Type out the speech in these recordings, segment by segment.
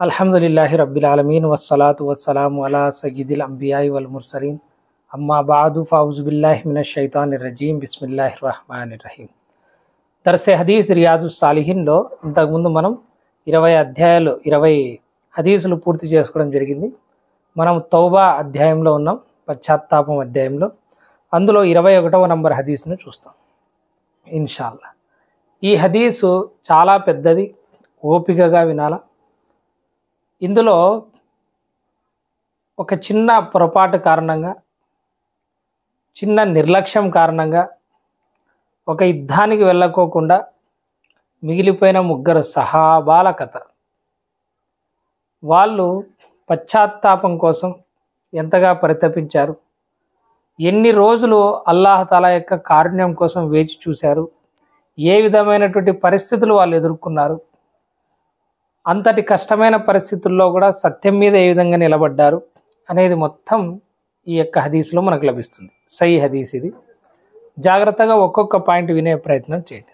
అల్హమ్దులిల్లాహి రబ్బిల్ ఆలమీన్ వస్సలాతు వస్సలాము అలా సయ్యిదిల్ అంబియాయి వల్ ముర్సలీన్ అమ్మా బాదు ఫౌజు బిల్లాహి మినష్ షైతానిర్ రజీం బిస్మిల్లాహిర్ రహమానిర్ రహీం. దర్సే హదీస్ రియాదుస్ సాలిహీన్లో ఇంతకుముందు మనం 20 అధ్యాయాలు 20 హదీసులు పూర్తి చేసుకోవడం జరిగింది. మనం తౌబా అధ్యాయంలో ఉన్నాం, పశ్చాత్తాపం అధ్యాయంలో. అందులో 21వ నంబర్ హదీసును చూస్తాం ఇన్షాల్లా. ఈ హదీసు చాలా పెద్దది, ఓపికగా వినాల. ఇందులో ఒక చిన్న పొరపాటు కారణంగా, చిన్న నిర్లక్ష్యం కారణంగా ఒక యుద్ధానికి వెళ్ళకోకుండా మిగిలిపోయిన 3 సహాబాల కథ. వాళ్ళు పశ్చాత్తాపం కోసం ఎంతగా పరితపించారు, ఎన్ని రోజులు అల్లాహతాలా యొక్క కారుణ్యం కోసం వేచి చూశారు, ఏ విధమైనటువంటి పరిస్థితులు వాళ్ళు ఎదుర్కొన్నారు, అంతటి కష్టమైన పరిస్థితుల్లో కూడా సత్యం మీద ఏ విధంగా నిలబడ్డారు అనేది మొత్తం ఈ యొక్క హదీసులో మనకు లభిస్తుంది. సై హదీస్ ఇది. జాగ్రత్తగా ఒక్కొక్క పాయింట్ వినే ప్రయత్నం చేయండి.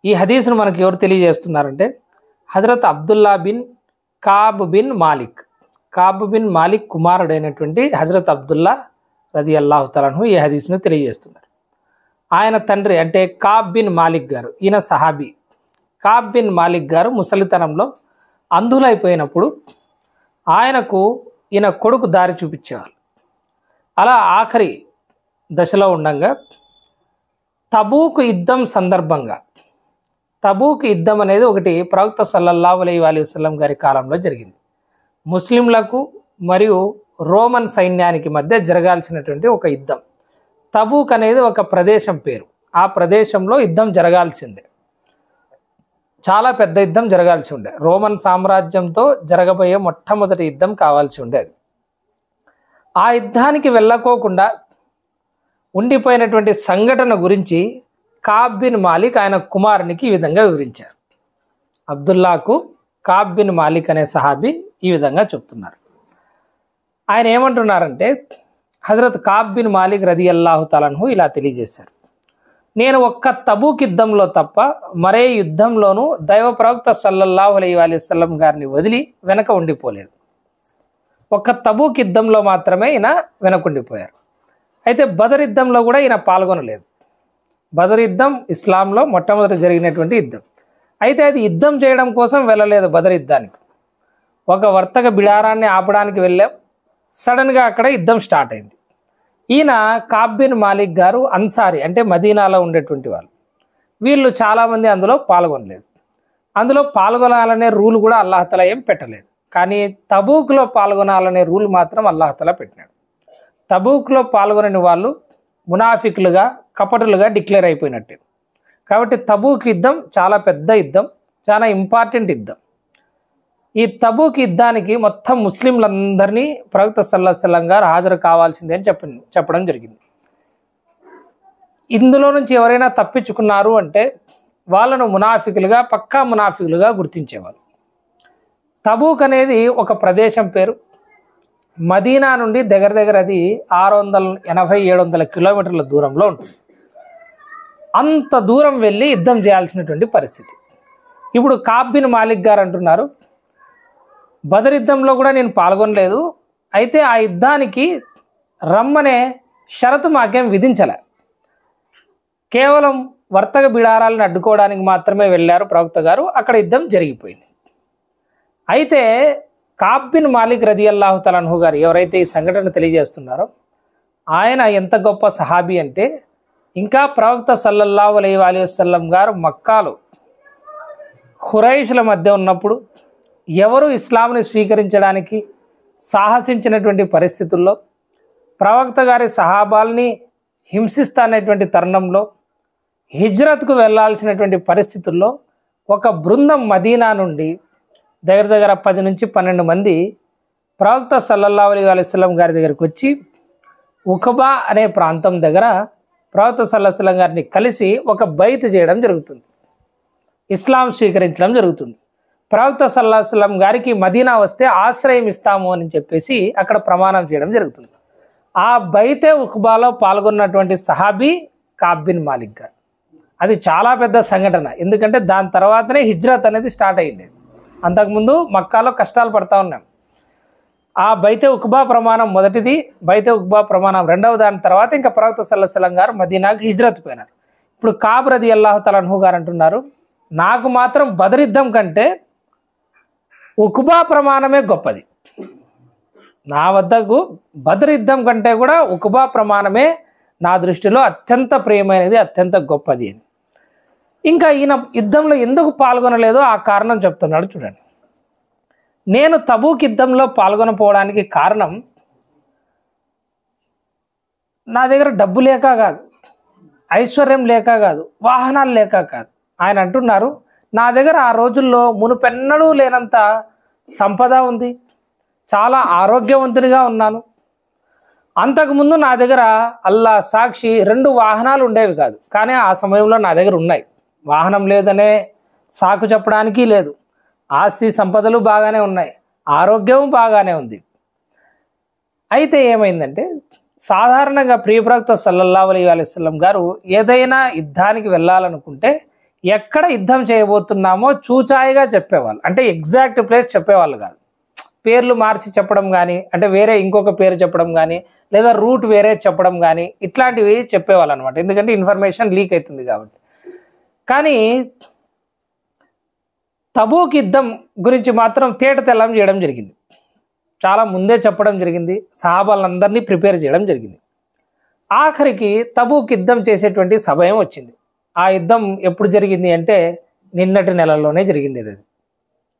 ఈ హదీసును మనకు ఎవరు తెలియజేస్తున్నారంటే Hazrat Abdullah bin Kab bin Malik. Kab bin Malik కుమారుడైనటువంటి హజరత్ అబ్దుల్లా రదియల్లాహు తఆలా అన్హు ఈ హదీసును తెలియజేస్తున్నారు. ఆయన తండ్రి అంటే కాబ్ బిన్ మాలిక్ గారు, ఈయన సహాబీ. కాబ్ బిన్ మాలిక్ గారు ముసలితనంలో అంధులైపోయినప్పుడు ఆయనకు ఈయన కొడుకు దారి చూపించేవాళ్ళు. అలా ఆఖరి దశలో ఉండగా తబూక్ యుద్ధం సందర్భంగా, తబూక్ యుద్ధం అనేది ఒకటి ప్రవక్త సల్లల్లాహు అలైహి వసల్లం గారి కాలంలో జరిగింది. ముస్లింలకు మరియు రోమన్ సైన్యానికి మధ్య జరగాల్సినటువంటి ఒక యుద్ధం. తబూక్ అనేది ఒక ప్రదేశం పేరు. ఆ ప్రదేశంలో యుద్ధం జరగాల్సిందే, చాలా పెద్ద యుద్ధం జరగాల్సి ఉండే. రోమన్ సామ్రాజ్యంతో జరగబోయే మొట్టమొదటి యుద్ధం కావాల్సి ఉండేది. ఆ యుద్ధానికి వెళ్ళకోకుండా ఉండిపోయినటువంటి సంఘటన గురించి కాబ్ బిన్ మాలిక్ ఆయన కుమారునికి ఈ విధంగా వివరించారు. అబ్దుల్లాకు కాబ్ బిన్ మాలిక్ అనే సహాబీ ఈ విధంగా చెప్తున్నారు. ఆయన ఏమంటున్నారంటే హజరత్ కాబ్ బిన్ మాలిక్ రదియల్లాహు తఆలా అన్హు ఇలా తెలియజేశారు, నేను ఒక్క తబూక్ యుద్ధంలో తప్ప మరే యుద్ధంలోనూ దైవ ప్రవక్త సల్లల్లాహు అలైహి వసల్లం గారిని వదిలి వెనక ఉండిపోలేదు. ఒక్క తబూక్ యుద్ధంలో మాత్రమే ఈయన వెనకుండిపోయారు. అయితే బదర్ యుద్ధంలో కూడా ఈయన పాల్గొనలేదు. బదర్ యుద్ధం ఇస్లాంలో మొట్టమొదటి జరిగినటువంటి యుద్ధం. అయితే అది యుద్ధం చేయడం కోసం వెళ్ళలేదు బదర్ యుద్ధానికి. ఒక వర్తక బిడారాన్ని ఆపడానికి వెళ్ళాం, సడన్గా అక్కడ యుద్ధం స్టార్ట్ అయింది. ఈయన కాబ్ బిన్ మాలిక్ గారు అన్సారీ అంటే మదీనాలో ఉండేటువంటి వాళ్ళు. వీళ్ళు చాలామంది అందులో పాల్గొనలేదు. అందులో పాల్గొనాలనే రూల్ కూడా అల్లాహతాలా ఏం పెట్టలేదు. కానీ తబూక్లో పాల్గొనాలనే రూల్ మాత్రం అల్లాహతాలా పెట్టినాడు. తబూక్లో పాల్గొనని వాళ్ళు మునాఫికులుగా, కపటులుగా డిక్లేర్ అయిపోయినట్టే. కాబట్టి తబూక్ యుద్ధం చాలా పెద్ద యుద్ధం, చాలా ఇంపార్టెంట్ యుద్ధం. ఈ తబూక్ యుద్ధానికి మొత్తం ముస్లింలందరినీ ప్రవక్త సల్లల్లాహు అలైహి వసల్లం గారు హాజరు కావాల్సిందే అని చెప్పడం జరిగింది. ఇందులో నుంచి ఎవరైనా తప్పించుకున్నారు అంటే వాళ్ళను మునాఫికులుగా, పక్కా మునాఫికులుగా గుర్తించేవాళ్ళు. తబూక్ అనేది ఒక ప్రదేశం పేరు. మదీనా నుండి దగ్గర అది 680-700 కిలోమీటర్ల దూరంలో ఉంటుంది. అంత దూరం వెళ్ళి యుద్ధం చేయాల్సినటువంటి పరిస్థితి. ఇప్పుడు కాబ్ బిన్ మాలిక్ గారు అంటున్నారు, బదర్ యుద్ధంలో కూడా నేను పాల్గొనలేదు, అయితే ఆ యుద్ధానికి రమ్మనే షరతు మాకేం విధించలే, కేవలం వర్తక బిడారాలను అడ్డుకోవడానికి మాత్రమే వెళ్ళారు ప్రవక్త గారు, అక్కడ యుద్ధం జరిగిపోయింది. అయితే కాబ్ బిన్ మాలిక్ రదియల్లాహు తఆలా అన్హు గారు ఎవరైతే ఈ సంఘటన తెలియజేస్తున్నారో ఆయన ఎంత గొప్ప సహాబీ అంటే, ఇంకా ప్రవక్త సల్లల్లాహు అలైహి వసల్లం గారు మక్కాలో ఖురైషుల మధ్య ఉన్నప్పుడు ఎవరు ఇస్లాంని స్వీకరించడానికి సాహసించినటువంటి పరిస్థితుల్లో, ప్రవక్త గారి సహాబాల్ని హింసిస్తానటువంటి తరుణంలో, హిజ్రత్కు వెళ్ళాల్సినటువంటి పరిస్థితుల్లో ఒక బృందం మదీనా నుండి దగ్గర 10-12 మంది ప్రవక్త సల్లల్లాహు అలైహి వసల్లం గారి దగ్గరికి వచ్చి ఉఖబా అనే ప్రాంతం దగ్గర ప్రవక్త సల్లల్లాహు అలైహి వసల్లం గారిని కలిసి ఒక బైత్ చేయడం జరుగుతుంది, ఇస్లాం స్వీకరించడం జరుగుతుంది. ప్రవక్త సల్లల్లాహు అలైహి వసల్లం గారికి మదీనా వస్తే ఆశ్రయం ఇస్తాము అని చెప్పేసి అక్కడ ప్రమాణం చేయడం జరుగుతుంది. ఆ బైతే ఉఖ్బాలో పాల్గొన్నటువంటి సహాబీ కాబ్ బిన్ మాలిక్ గారు. అది చాలా పెద్ద సంఘటన, ఎందుకంటే దాని తర్వాతనే హిజ్రత్ అనేది స్టార్ట్ అయ్యింది. అంతకుముందు మక్కాలో కష్టాలు పడతా ఉన్నాం. ఆ బైతే ఉక్బా ప్రమాణం మొదటిది, బైతే ఉక్బా ప్రమాణం రెండవ, దాని తర్వాత ఇంకా ప్రవక్త సల్లల్లాహు అలైహి వసల్లం గారు మదీనాకి హిజ్రత్ పోయినారు. ఇప్పుడు కాబ్ రదియల్లాహు తఆలా అన్హు గారు అంటున్నారు, నాకు మాత్రం బదర్ యుద్ధం కంటే ఉక్బా ప్రమాణమే గొప్పది. నా వద్దకు బదర్ యుద్ధం కంటే కూడా ఉక్బా ప్రమాణమే నా దృష్టిలో అత్యంత ప్రియమైనది, అత్యంత గొప్పది అని. ఇంకా ఈయన యుద్ధంలో ఎందుకు పాల్గొనలేదో ఆ కారణం చెప్తున్నాడు చూడండి. నేను తబూక్ యుద్ధంలో పాల్గొనపోవడానికి కారణం నా దగ్గర డబ్బు లేక కాదు, ఐశ్వర్యం లేక కాదు, వాహనాలు లేక కాదు. ఆయన అంటున్నారు, నా దగ్గర ఆ రోజుల్లో మునుపెన్నడూ లేనంత సంపద ఉంది, చాలా ఆరోగ్యవంతునిగా ఉన్నాను. అంతకుముందు నా దగ్గర అల్లా సాక్షి 2 వాహనాలు ఉండేవి కాదు, కానీ ఆ సమయంలో నా దగ్గర ఉన్నాయి. వాహనం లేదనే సాకు చెప్పడానికి లేదు. ఆస్తి సంపదలు బాగానే ఉన్నాయి, ఆరోగ్యం బాగానే ఉంది. అయితే ఏమైందంటే, సాధారణంగా ప్రియప్రవక్త సల్లల్లాహు అలైహి వసల్లం గారు ఏదైనా యుద్ధానికి వెళ్ళాలనుకుంటే ఎక్కడ యుద్ధం చేయబోతున్నామో చూచాయిగా చెప్పేవాళ్ళు. అంటే ఎగ్జాక్ట్ ప్లేస్ చెప్పేవాళ్ళు కాదు, పేర్లు మార్చి చెప్పడం కానీ, అంటే వేరే ఇంకొక పేరు చెప్పడం కానీ, లేదా రూట్ వేరే చెప్పడం కానీ, ఇట్లాంటివి చెప్పేవాళ్ళు అనమాట. ఎందుకంటే ఇన్ఫర్మేషన్ లీక్ అవుతుంది కాబట్టి. కానీ తబూక్ యుద్ధం గురించి మాత్రం తేట తెల్లం చేయడం జరిగింది. చాలా ముందే చెప్పడం జరిగింది, సహాబాలందరినీ ప్రిపేర్ చేయడం జరిగింది. ఆఖరికి తబూక్ యుద్ధం చేసేటువంటి సమయం వచ్చింది. ఆ యుద్ధం ఎప్పుడు జరిగింది అంటే నిన్నటి నెలలోనే జరిగింది, అది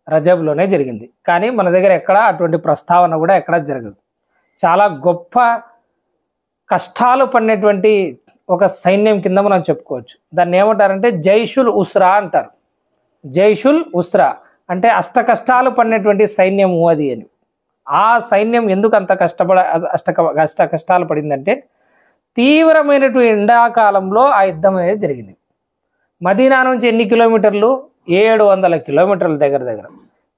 రజబ్లోనే జరిగింది. కానీ మన దగ్గర ఎక్కడ అటువంటి ప్రస్తావన కూడా ఎక్కడ జరగదు. చాలా గొప్ప కష్టాలు పడినటువంటి ఒక సైన్యం కింద మనం చెప్పుకోవచ్చు. దాన్ని ఏమంటారంటే జైషుల్ ఉస్రా అంటారు. జైషుల్ ఉస్రా అంటే అష్ట కష్టాలు పడినటువంటి సైన్యము అది అని. ఆ సైన్యం ఎందుకు అంత అష్ట కష్టాలు పడిందంటే, తీవ్రమైనటువంటి ఎండాకాలంలో ఆ యుద్ధం అనేది జరిగింది. మదీనా నుంచి ఎన్ని కిలోమీటర్లు? 700 కిలోమీటర్ల దగ్గర.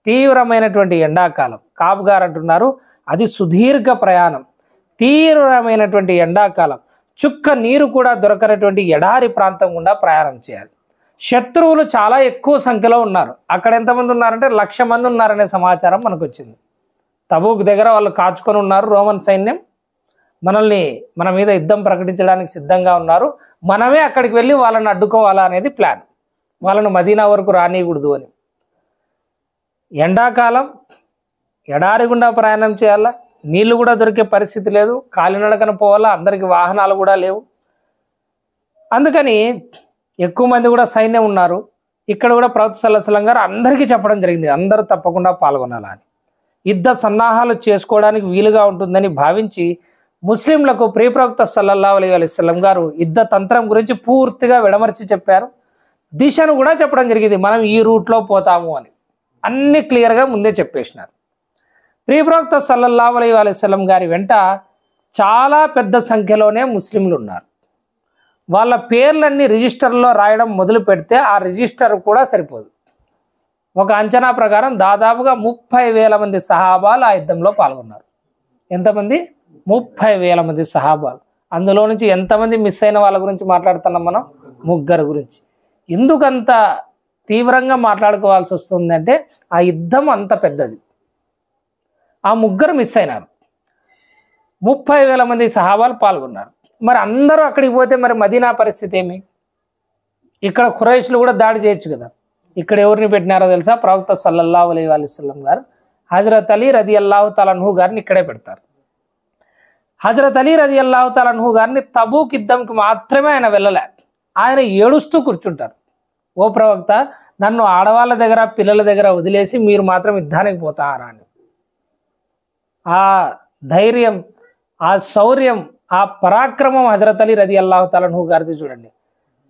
తీవ్రమైనటువంటి ఎండాకాలం. కాబ్ గారు అంటున్నారు, అది సుదీర్ఘ ప్రయాణం, తీవ్రమైనటువంటి ఎండాకాలం, చుక్క నీరు కూడా దొరకనటువంటి ఎడారి ప్రాంతం గుండా ప్రయాణం చేయాలి. శత్రువులు చాలా ఎక్కువ సంఖ్యలో ఉన్నారు. అక్కడ ఎంతమంది ఉన్నారంటే 1,00,000 మంది ఉన్నారనే సమాచారం మనకు వచ్చింది. తబూక్ దగ్గర వాళ్ళు కాచుకొని ఉన్నారు, రోమన్ సైన్యం మన మీద యుద్ధం ప్రకటించడానికి సిద్ధంగా ఉన్నారు. మనమే అక్కడికి వెళ్ళి వాళ్ళని అడ్డుకోవాలా అనేది ప్లాన్. వాళ్ళను మదీనా వరకు రానియకూడదు అని. ఎండాకాలం, ఎడారి గుండా ప్రయాణం చేయాలా, నీళ్లు కూడా దొరికే పరిస్థితి లేదు, కాలినడకన పోవాలా, అందరికి వాహనాలు కూడా లేవు. అందుకని ఎక్కువ మంది కూడా సైన్యం ఉన్నారు. ఇక్కడ కూడా ప్రవక్త సల్లల్లాహు అలైహి వసల్లం గారు అందరికీ చెప్పడం జరిగింది, అందరూ తప్పకుండా పాల్గొనాలా అని. యుద్ధ సన్నాహాలు చేసుకోవడానికి వీలుగా ఉంటుందని భావించి ముస్లింలకు ప్రియప్రవక్త సల్లల్లాహు అలైహి వసల్లం గారు యుద్ధ తంత్రం గురించి పూర్తిగా విడమర్చి చెప్పారు. దిశను కూడా చెప్పడం జరిగింది, మనం ఈ రూట్లో పోతాము అని అన్ని క్లియర్గా ముందే చెప్పేసినారు. ప్రియప్రవక్త సల్లల్లాహు అలైహి వసల్లం గారి వెంట చాలా పెద్ద సంఖ్యలోనే ముస్లింలు ఉన్నారు. వాళ్ళ పేర్లన్నీ రిజిస్టర్లో రాయడం మొదలు పెడితే ఆ రిజిస్టర్ కూడా సరిపోదు. ఒక అంచనా ప్రకారం దాదాపుగా 30,000 మంది సహాబాలు ఆ యుద్ధంలో పాల్గొన్నారు. ఎంతమంది? 30,000 మంది సహాబాలు. అందులో నుంచి ఎంతమంది మిస్ అయిన వాళ్ళ గురించి మాట్లాడుతున్నాం మనం? 3 గురించి. ఎందుకంత తీవ్రంగా మాట్లాడుకోవాల్సి వస్తుందంటే ఆ యుద్ధం అంత పెద్దది. ఆ 3 మిస్ అయినారు. 30,000 మంది సహాబాలు పాల్గొన్నారు. మరి అందరూ అక్కడికి పోతే మరి మదీనా పరిస్థితి ఏమి? ఇక్కడ ఖురైష్లు కూడా దాడి చేయొచ్చు కదా. ఇక్కడ ఎవరిని పెట్టినారో తెలుసా? ప్రవక్త సల్లల్లాహు అలైహి వసల్లం గారు హజరత్ అలీ రదియల్లాహు తఆలా అన్హు గారిని ఇక్కడే పెడతారు. హజరత్ అలీ రదియల్లాహు తఆలా అన్హు గారిని తబూక్ యుద్ధంకి మాత్రమే ఆయన వెళ్ళలే. ఆయన ఏడుస్తూ కూర్చుంటారు, ఓ ప్రవక్త, నన్ను ఆడవాళ్ళ దగ్గర పిల్లల దగ్గర వదిలేసి మీరు మాత్రం యుద్ధానికి పోతారా అని. ఆ ధైర్యం, ఆ శౌర్యం, ఆ పరాక్రమం హజరత్ అలీ రదియల్లాహు తఆలా అన్హు గారిది చూడండి.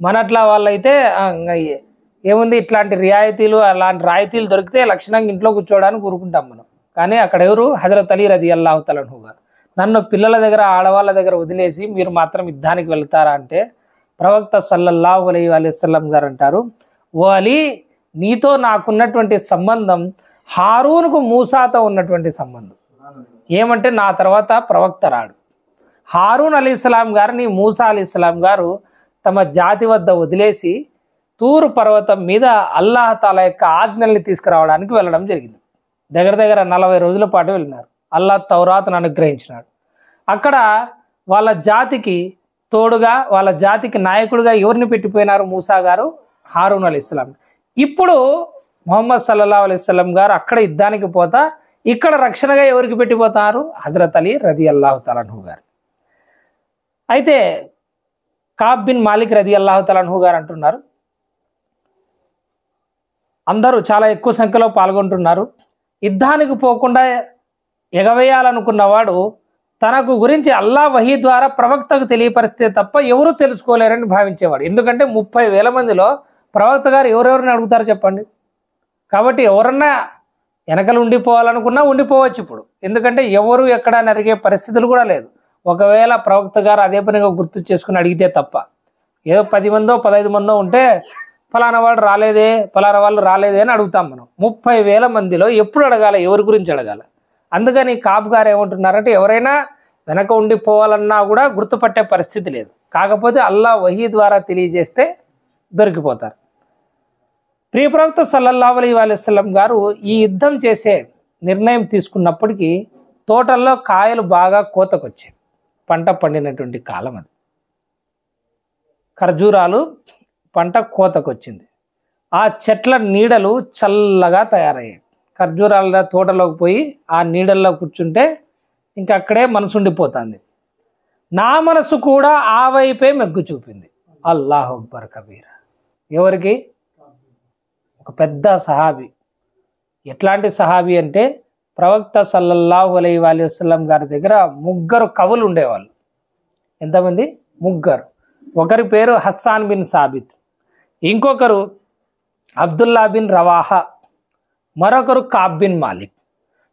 మనట్లా వాళ్ళైతే ఏముంది, ఇట్లాంటి రియాయితీలు అలాంటి రాయితీలు దొరికితే లక్షణంగా ఇంట్లో కూర్చోవడానికి ఊరుకుంటాం మనం. కానీ అక్కడ ఎవరు? హజరత్ అలీ రదియల్లాహు తఆలా అన్హు గారు. నన్ను పిల్లల దగ్గర ఆడవాళ్ళ దగ్గర వదిలేసి మీరు మాత్రం యుద్ధానికి వెళ్తారా అంటే ప్రవక్త సల్లల్లాహు అలైహి వసల్లం గారు అంటారు, ఓ అలీ, నీతో నాకున్నటువంటి సంబంధం హారూన్కు మూసాతో ఉన్నటువంటి సంబంధం. ఏమంటే నా తర్వాత ప్రవక్త రాడు. హారూన్ అలీస్లాం గారిని మూసా అలీస్లాం గారు తమ జాతి వద్ద వదిలేసి తూరు పర్వతం మీద అల్లాహ్ తాలా యొక్క ఆజ్ఞల్ని తీసుకురావడానికి వెళ్ళడం జరిగింది. దగ్గర దగ్గర 40 రోజుల పాటు వెళ్ళినారు. అల్లాహ్ తౌరాత్ను అనుగ్రహించినాడు. అక్కడ వాళ్ళ జాతికి తోడుగా, వాళ్ళ జాతికి నాయకుడిగా ఎవరిని పెట్టిపోయినారు? మూసా గారు, హారూన్ అలైహిస్సలాం. ఇప్పుడు ముహమ్మద్ సల్లల్లాహు అలైహి వసల్లం గారు అక్కడ యుద్ధానికి పోతా ఇక్కడ రక్షణగా ఎవరికి పెట్టిపోతారు? హజరత్ అలీ రదియల్లాహు తఆలా అన్హు గారు. అయితే కాబ్ బిన్ మాలిక్ రదియల్లాహు తఆలా అన్హు గారు అంటున్నారు, అందరూ చాలా ఎక్కువ సంఖ్యలో పాల్గొంటున్నారు. యుద్ధానికి పోకుండా ఎగవేయాలనుకున్నవాడు తనకు గురించి అల్లాహ్ వహీ ద్వారా ప్రవక్తకు తెలియపరిస్తే తప్ప ఎవరు తెలుసుకోలేరని భావించేవాడు. ఎందుకంటే 30,000 మందిలో ప్రవక్త గారు ఎవరెవరిని అడుగుతారు చెప్పండి. కాబట్టి ఎవరన్నా వెనకలు ఉండిపోవాలనుకున్నా ఉండిపోవచ్చు ఇప్పుడు. ఎందుకంటే ఎవరు ఎక్కడ నరిగే పరిస్థితులు కూడా లేదు. ఒకవేళ ప్రవక్త గారు అదే పనిగా గుర్తు చేసుకుని అడిగితే తప్ప. ఏదో 10 మందో 15 మందో ఉంటే ఫలానా వాడు రాలేదే, ఫలానా వాళ్ళు రాలేదే అని అడుగుతాం మనం. 30,000 మందిలో ఎప్పుడు అడగాలి? ఎవరి గురించి అడగాలి? అందుకని కాబ్ గారు ఏమంటున్నారంటే ఎవరైనా వెనక ఉండిపోవాలన్నా కూడా గుర్తుపట్టే పరిస్థితి లేదు. కాకపోతే అల్లాహ్ వహీ ద్వారా తెలియజేస్తే దొరికిపోతారు. ప్రియ ప్రవక్త సల్లల్లాహు అలైహి వసల్లం గారు ఈ యుద్ధం చేసే నిర్ణయం తీసుకున్నప్పటికీ తోటల్లో కాయలు బాగా కోతకొచ్చాయి. పంట పండినటువంటి కాలం అది. ఖర్జూరాలు పంట కోతకొచ్చింది. ఆ చెట్ల నీడలు చల్లగా తయారయ్యాయి. ఖర్జూరాల తోటలోకి పోయి ఆ నీడల్లో కూర్చుంటే ఇంకా అక్కడే మనసు ఉండిపోతుంది. నా మనసు కూడా ఆ వైపే మెగ్గు చూపింది. అల్లాహు అక్బర్ కబీరా. ఎవరికి? ఒక పెద్ద సహాబీ. ఎట్లాంటి సహాబీ అంటే ప్రవక్త సల్లల్లాహు అలైహి వసల్లం గారి దగ్గర 3 కవులు ఉండేవాళ్ళు. ఎంతమంది? 3. ఒకరి పేరు హస్సాన్ బిన్ సాబిత్, ఇంకొకరు అబ్దుల్లా బిన్ రవాహా, మరొకరు కాబ్ బిన్ మాలిక్.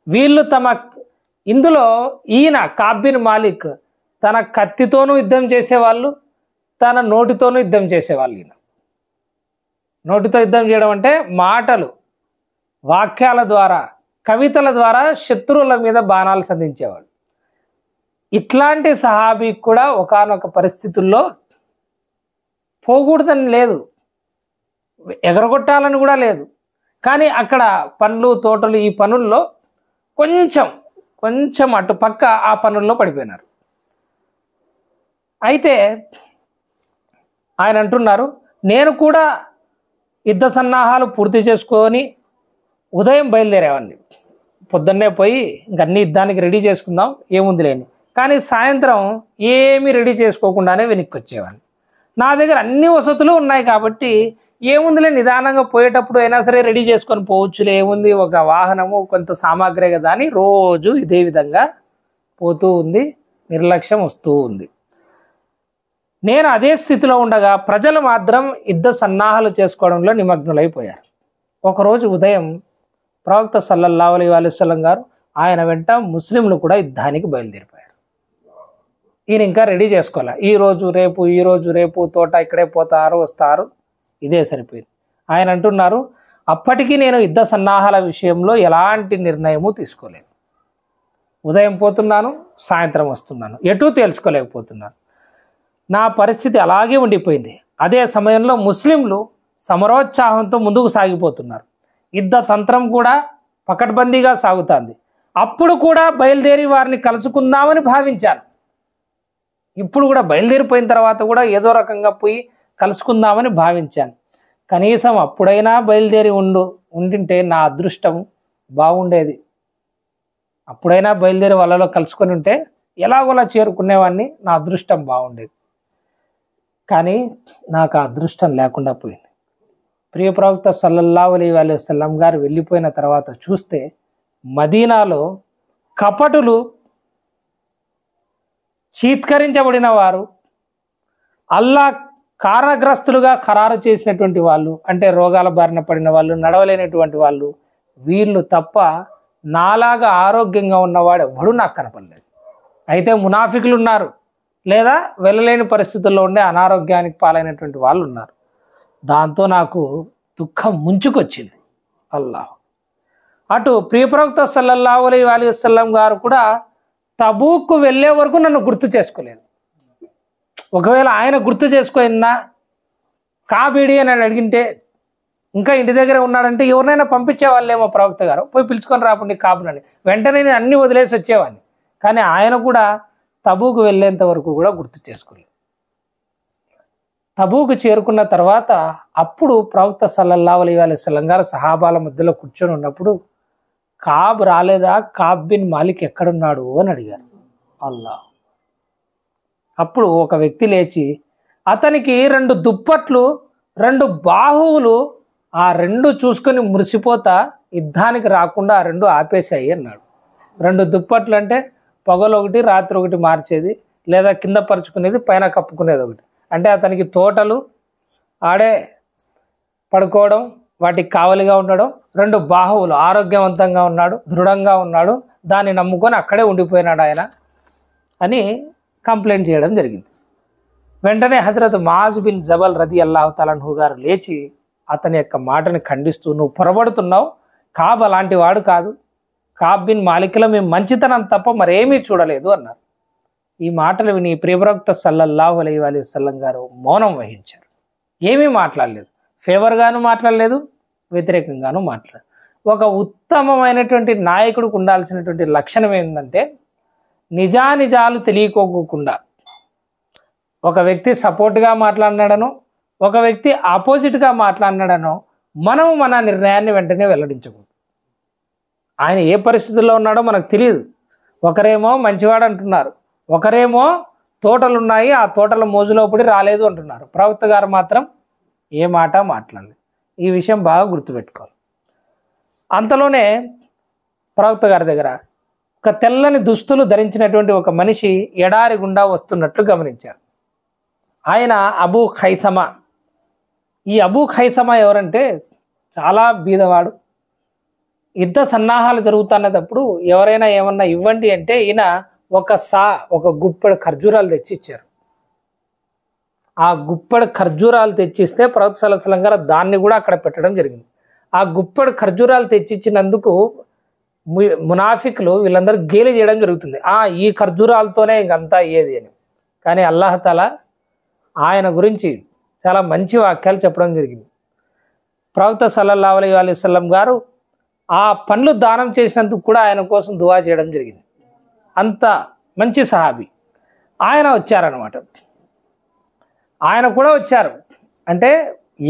వీళ్ళు ఇందులో ఈయన కాబ్ బిన్ మాలిక్ తన కత్తితోనూ యుద్ధం చేసేవాళ్ళు, తన నోటితోనూ యుద్ధం చేసేవాళ్ళు. ఈయన నోటితో యుద్ధం చేయడం అంటే మాటలు, వాక్యాల ద్వారా, కవితల ద్వారా శత్రువుల మీద బాణాలు సంధించేవాడు. ఇట్లాంటి సహాబీకి కూడా ఒకానొక పరిస్థితుల్లో పోకూడదని లేదు, ఎగరగొట్టాలని కూడా లేదు. కానీ అక్కడ పండ్లు తోటలు ఈ పనుల్లో కొంచెం అటు పక్క ఆ పనుల్లో పడిపోయినారు. అయితే ఆయన అంటున్నారు, నేను కూడా యుద్ధ సన్నాహాలు పూర్తి చేసుకొని ఉదయం బయలుదేరేవాడిని. పొద్దున్నే పోయి ఇంకన్నీ యుద్ధానికి రెడీ చేసుకుందాం ఏముంది లేని. కానీ సాయంత్రం ఏమీ రెడీ చేసుకోకుండానే వెనక్కి వచ్చేవాడిని. నా దగ్గర అన్ని వసతులు ఉన్నాయి కాబట్టి ఏముందిలే, నిదానంగా పోయేటప్పుడు అయినా సరే రెడీ చేసుకొని పోవచ్చులే, ఏముంది, ఒక వాహనము కొంత సామాగ్రి కదా అని రోజు ఇదే విధంగా పోతూ ఉంది. నిర్లక్ష్యం వస్తూ ఉంది. నేను అదే స్థితిలో ఉండగా ప్రజలు మాత్రం యుద్ధ సన్నాహాలు చేసుకోవడంలో నిమగ్నులైపోయారు. ఒకరోజు ఉదయం ప్రవక్త సల్లల్లాహు అలైహి వసల్లం గారు ఆయన వెంట ముస్లింలు కూడా యుద్ధానికి బయలుదేరిపోయారు. ఈయన ఇంకా రెడీ చేసుకోవాలి. ఈరోజు రేపు తోట ఇక్కడే పోతారు వస్తారు, ఇదే సరిపోయింది. ఆయన అంటున్నారు, అప్పటికీ నేను యుద్ధ సన్నాహాల విషయంలో ఎలాంటి నిర్ణయము తీసుకోలేదు. ఉదయం పోతున్నాను, సాయంత్రం వస్తున్నాను, ఎటూ తేల్చుకోలేకపోతున్నాను. నా పరిస్థితి అలాగే ఉండిపోయింది. అదే సమయంలో ముస్లింలు సమరోత్సాహంతో ముందుకు సాగిపోతున్నారు. యుద్ధ తంత్రం కూడా పకడ్బందీగా సాగుతుంది. అప్పుడు కూడా బయలుదేరి వారిని కలుసుకుందామని భావించాను. ఇప్పుడు కూడా బయలుదేరిపోయిన తర్వాత కూడా ఏదో రకంగా పోయి కలుసుకుందామని భావించాను. కనీసం అప్పుడైనా బయలుదేరి ఉండింటే నా అదృష్టం బాగుండేది. అప్పుడైనా బయలుదేరి వాళ్ళలో కలుసుకొని ఉంటే ఎలాగోలా చేరుకునేవాడిని, నా అదృష్టం బాగుండేది. కానీ నాకు ఆ అదృష్టం లేకుండా పోయింది. ప్రియ ప్రవక్త సల్లల్లాహు అలైహి వసల్లం గారు వెళ్ళిపోయిన తర్వాత చూస్తే మదీనాలో కపటులు, చీత్కరించబడిన వారు, అల్లాహ్ కారణగ్రస్తులుగా ఖరారు చేసినటువంటి వాళ్ళు, అంటే రోగాల బారిన పడిన వాళ్ళు, నడవలేనటువంటి వాళ్ళు, వీళ్ళు తప్ప నాలాగా ఆరోగ్యంగా ఉన్నవాడు ఎవడు నాకు కనపడలేదు. అయితే మునాఫికులు ఉన్నారు, లేదా వెళ్ళలేని పరిస్థితుల్లో ఉండే అనారోగ్యానికి పాలైనటువంటి వాళ్ళు ఉన్నారు. దాంతో నాకు దుఃఖం ముంచుకొచ్చింది. అల్లాహ్. అటు ప్రియప్రవక్త సల్లల్లాహు అలైహి వసల్లం గారు కూడా తబూకు వెళ్ళే వరకు నన్ను గుర్తు చేసుకోలేదు. ఒకవేళ ఆయన గుర్తు చేసుకున్నా కాబీడి అని అడిగింటే ఇంకా ఇంటి దగ్గర ఉన్నాడంటే ఎవరినైనా పంపించే వాళ్ళేమో ప్రవక్త గారు, పోయి పిలుచుకొని రాకుండా కాబునని వెంటనే నేను అన్ని వదిలేసి వచ్చేవాడిని. కానీ ఆయన కూడా తబూకు వెళ్ళేంత వరకు కూడా గుర్తు చేసుకోలేదు. తబూకు చేరుకున్న తర్వాత అప్పుడు ప్రవక్త సల్లల్లాహు అలైహి వసల్లం గారు సహాబాల మధ్యలో కూర్చొని ఉన్నప్పుడు కాబ్ రాలేదా, కాబ్ బిన్ మాలిక్ ఎక్కడున్నాడు అని అడిగారు. అల్లాహ్. అప్పుడు ఒక వ్యక్తి లేచి అతనికి 2 దుప్పట్లు 2 బాహువులు ఆ 2 చూసుకొని మురిసిపోతా యుద్ధానికి రాకుండా ఆ 2 ఆపేశాయి అన్నాడు. 2 దుప్పట్లు అంటే పగలొకటి రాత్రి ఒకటి మార్చేది, లేదా కింద పరుచుకునేది పైన కప్పుకునేది ఒకటి. అంటే అతనికి తోటలు ఆడే పడుకోవడం, వాటికి కావలిగా ఉండడం, 2 బాహువులు ఆరోగ్యవంతంగా ఉన్నాడు, దృఢంగా ఉన్నాడు, దాన్ని నమ్ముకొని అక్కడే ఉండిపోయినాడు ఆయన అని కంప్లైంట్ చేయడం జరిగింది. వెంటనే హజరత్ ముఆజ్ బిన్ జబల్ రదియల్లాహు తఆలా అన్హు గారు లేచి అతని యొక్క మాటని ఖండిస్తూ, నువ్వు పొరబడుతున్నావు, కాబ్ అలాంటి వాడు కాదు, కాబ్ బిన్ మాలిక్లో మేము మంచితనం తప్ప మరేమీ చూడలేదు అన్నారు. ఈ మాటలు విని ప్రియప్రవక్త సల్లల్లాహు అలైహి వసల్లం గారు మౌనం వహించారు. ఏమీ మాట్లాడలేదు, ఫేవర్గాను మాట్లాడలేదు, వ్యతిరేకంగాను మాట్లాడలేదు. ఒక ఉత్తమమైనటువంటి నాయకుడికి ఉండాల్సినటువంటి లక్షణం ఏంటంటే నిజానిజాలు తెలియకోకుండా ఒక వ్యక్తి సపోర్ట్గా మాట్లాడినాడనో ఒక వ్యక్తి ఆపోజిట్గా మాట్లాడినాడనో మనం మన నిర్ణయాన్ని వెంటనే వెల్లడించకూడదు. ఆయన ఏ పరిస్థితుల్లో ఉన్నాడో మనకు తెలియదు. ఒకరేమో మంచివాడు అంటున్నారు, ఒకరేమో తోటలున్నాయి ఆ తోటల మోజులో పడి రాలేదు అంటున్నారు. ప్రవక్త గారు మాత్రం ఏ మాట మాట్లాడలేదు. ఈ విషయం బాగా గుర్తుపెట్టుకోవాలి. అంతలోనే ప్రవక్త గారి దగ్గర ఒక తెల్లని దుస్తులు ధరించినటువంటి ఒక మనిషి ఎడారి గుండా వస్తున్నట్లు గమనించారు. ఆయన అబూ ఖైసమా. ఈ అబూ ఖైసమా ఎవరంటే చాలా బీదవాడు. యుద్ధ సన్నాహాలు జరుగుతున్నప్పుడు ఎవరైనా ఏమన్నా ఇవ్వండి అంటే ఈయన ఒక గుప్పెడు ఖర్జూరాలు తెచ్చి ఇచ్చారు. ఆ గుప్పెడు ఖర్జూరాలు తెచ్చిస్తే ప్రవక్త సల్లల్లాహు అలైహి వసల్లం గారు దాన్ని కూడా అక్కడ పెట్టడం జరిగింది. ఆ గుప్పెడు ఖర్జూరాలు తెచ్చిచ్చినందుకు మునాఫికులు వీళ్ళందరూ గేలి చేయడం జరుగుతుంది, ఈ ఖర్జూరాలతోనే ఇంకంతా అయ్యేది అని. కానీ అల్లాహ్ తాలా ఆయన గురించి చాలా మంచి వాక్యాలు చెప్పడం జరిగింది. ప్రవక్త సల్లల్లాహు అలైహి వసల్లం గారు ఆ పండ్లు దానం చేసినందుకు కూడా ఆయన కోసం దువా చేయడం జరిగింది. అంత మంచి సహాబీ ఆయన వచ్చారనమాట. ఆయన కూడా వచ్చారు అంటే